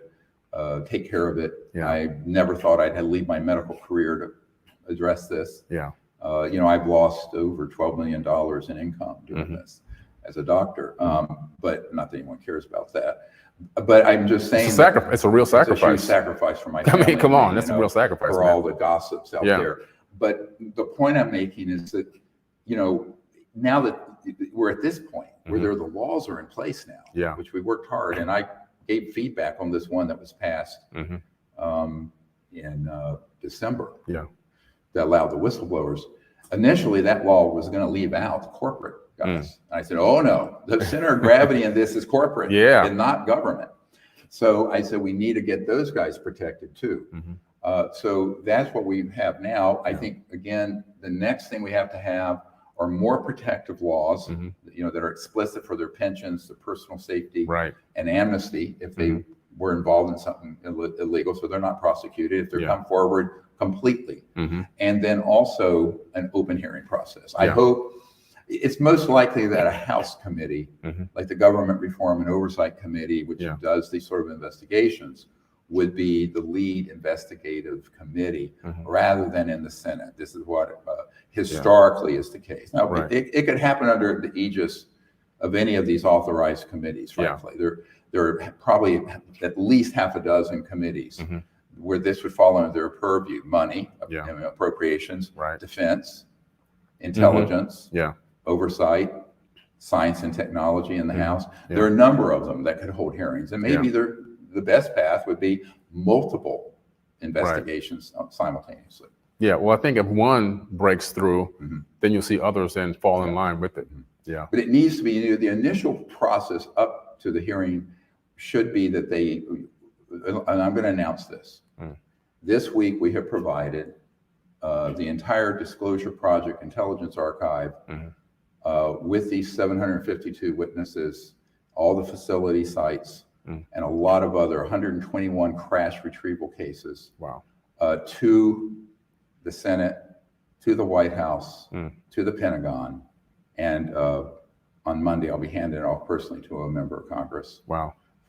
take care of it. I never thought I'd have to leave my medical career to address this. I've lost over $12 million in income doing this as a doctor, but not that anyone cares about that. But I'm just saying, it's a real sacrifice. It's a huge sacrifice for my family. I mean, come on, that's a real sacrifice for all the gossips out there. But the point I'm making is that, now that we're at this point where the laws are in place now, which we worked hard, and I gave feedback on this one that was passed in December that allowed the whistleblowers. Initially, that law was going to leave out corporate guys. I said, oh no, the center of gravity in this is corporate and not government. So I said, we need to get those guys protected too. So that's what we have now. I think, again, the next thing we have to have are more protective laws, that are explicit for their pensions, their personal safety, and amnesty if they were involved in something illegal, so they're not prosecuted if they come forward completely. And then also an open hearing process. I hope it's most likely that a House committee, like the Government Reform and Oversight Committee, which does these sort of investigations, would be the lead investigative committee rather than in the Senate. This is what historically is the case. Now, it could happen under the aegis of any of these authorized committees, frankly. There are probably at least half a dozen committees where this would fall under their purview: money, appropriations, defense, intelligence, oversight, science and technology in the House. There are a number of them that could hold hearings, and maybe the best path would be multiple investigations simultaneously. Well, I think if one breaks through, then you'll see others then fall in line with it. But it needs to be, the initial process up to the hearing should be that they, and I'm going to announce this. This week we have provided the entire Disclosure Project Intelligence Archive with these 752 witnesses, all the facility sites, and a lot of other 121 crash retrieval cases to the Senate, to the White House, to the Pentagon, and on Monday I'll be handing it off personally to a member of Congress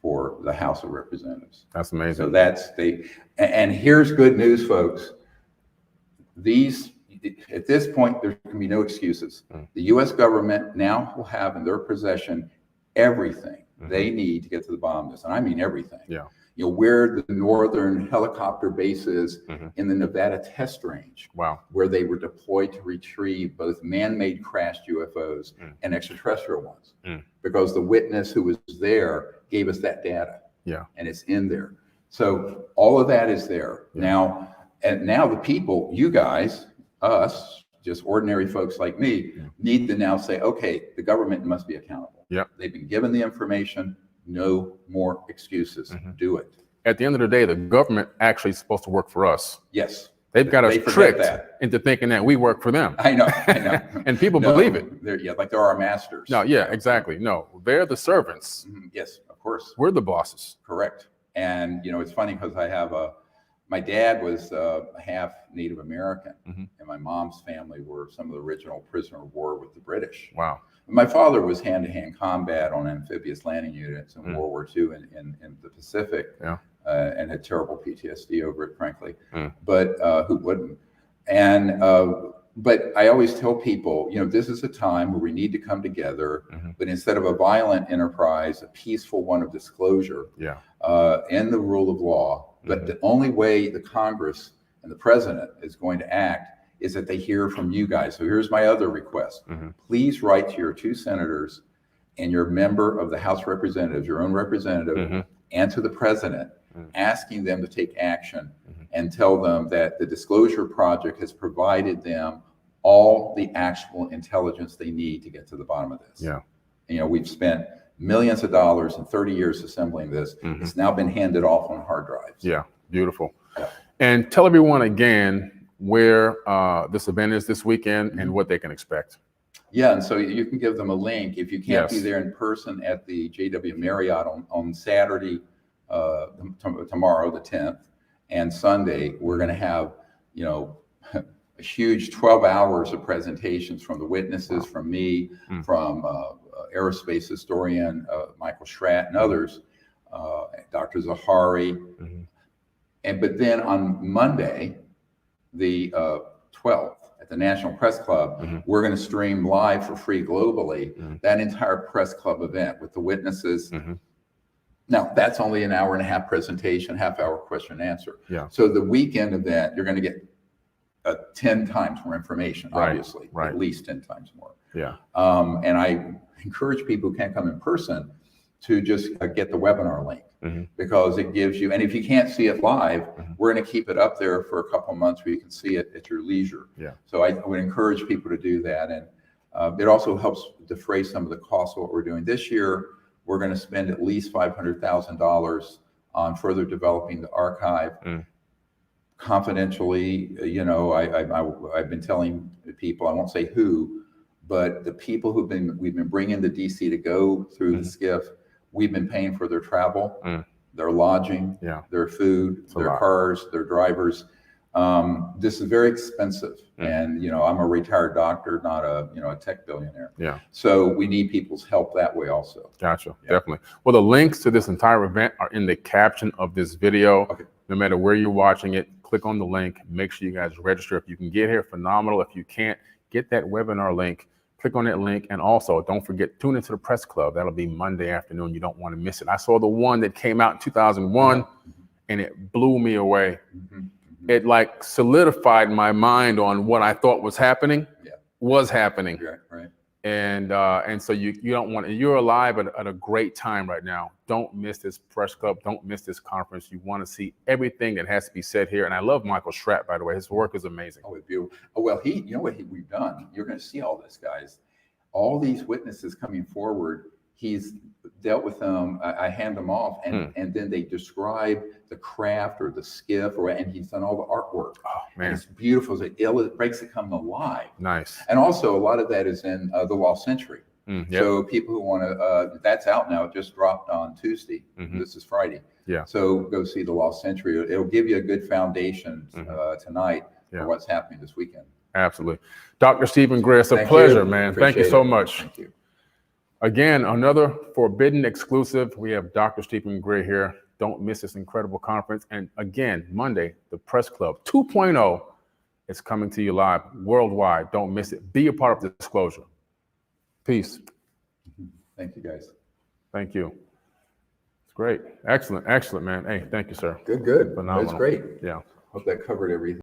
for the House of Representatives. That's amazing. So that's and here's good news, folks. At this point, there can be no excuses. The U.S. government now will have in their possession everything they need to get to the bottom of this, and I mean everything. Where the northern helicopter base is in the Nevada test range, where they were deployed to retrieve both man-made crashed UFOs and extraterrestrial ones, because the witness who was there gave us that data, and it's in there. So all of that is there now, and now the people, you guys, us, just ordinary folks like me, need to now say, okay, the government must be accountable. They've been given the information. No more excuses. Do it. At the end of the day, the government actually is supposed to work for us. Yes. They've got us tricked into thinking that we work for them. I know. And people believe it. Like they're our masters. No, exactly. No, they're the servants. Yes, of course. We're the bosses. Correct. And, it's funny because I have my dad was half Native American, and my mom's family were some of the original prisoner of war with the British. My father was hand-to-hand combat on amphibious landing units in World War II in the Pacific, and had terrible PTSD over it, frankly. But who wouldn't? And but I always tell people, this is a time where we need to come together, but instead of a violent enterprise, a peaceful one of disclosure, and the rule of law. But the only way the Congress and the president is going to act is that they hear from you guys. So here's my other request. Please write to your two senators and you're a member of the House of Representatives, your own representative, and to the president, asking them to take action and tell them that the Disclosure Project has provided them all the actual intelligence they need to get to the bottom of this. Yeah. You know, we've spent millions of dollars and 30 years assembling this. It's now been handed off on hard drives. Yeah, beautiful. Yeah. And tell everyone again where this event is this weekend and what they can expect. Yeah, and so you can give them a link. If you can't be Yes. there in person at the JW Marriott on Saturday, tomorrow, the 10th, and Sunday, we're going to have, you know, a huge 12 hours of presentations from the witnesses, from me, from aerospace historian Michael Schratt and others, Dr. Zahari. But then on Monday, the 12th, at the National Press Club, we're going to stream live for free globally that entire press club event with the witnesses. Now, that's only an hour and a half presentation, half-hour question and answer. Yeah. So the weekend event, you're going to get 10 times more information, obviously, at least 10 times more. Yeah. And I encourage people who can't come in person to just get the webinar link, because it gives you, and if you can't see it live, we're going to keep it up there for a couple of months where you can see it at your leisure. Yeah. So I would encourage people to do that. And it also helps defray some of the costs of what we're doing this year. We're going to spend at least $500,000 on further developing the archive. Confidentially, you know, I've been telling people, I won't say who, but the people we've been bringing to DC to go through the SCIF, we've been paying for their travel, their lodging, their food, their cars, their drivers. This is very expensive, and you know, I'm a retired doctor, not a tech billionaire. Yeah. So we need people's help that way also. Gotcha. Definitely. Well, the links to this entire event are in the caption of this video. Okay. No matter where you're watching it, click on the link. Make sure you guys register. If you can get here, phenomenal. If you can't, get that webinar link. Click on that link, and also don't forget, tune into the press club. That'll be Monday afternoon. You don't want to miss it. I saw the one that came out in 2001, and it blew me away. It like solidified my mind on what I thought was happening. Was happening. Right. And so you don't want, you're alive at a great time right now. Don't miss this press club. Don't miss this conference. You want to see everything that has to be said here. And I love Michael Schratt, by the way. His work is amazing. Oh, it's beautiful. Oh, well, you know what we've done? You're going to see all this, guys. All these witnesses coming forward, he's dealt with them. I hand them off, and then they describe the craft or the SCIF, and he's done all the artwork. Oh, man. And it's beautiful. It breaks it come alive. Nice. And also, a lot of that is in the Lost Century. So people who want to, that's out now. It just dropped on Tuesday. This is Friday. Yeah. So go see the Lost Century. It'll give you a good foundation tonight for what's happening this weekend. Absolutely. Dr. Stephen Greer, it's a pleasure, man. Thank you so much. Thank you. Again, another Forbidden exclusive. We have Dr. Stephen Greer here. Don't miss this incredible conference. And again, Monday, the Press Club 2.0 is coming to you live worldwide. Don't miss it. Be a part of the disclosure. Peace. Thank you, guys. Thank you. It's great. Excellent, man. Hey, thank you, sir. Good. Phenomenal. That's great. Yeah. Hope that covered everything.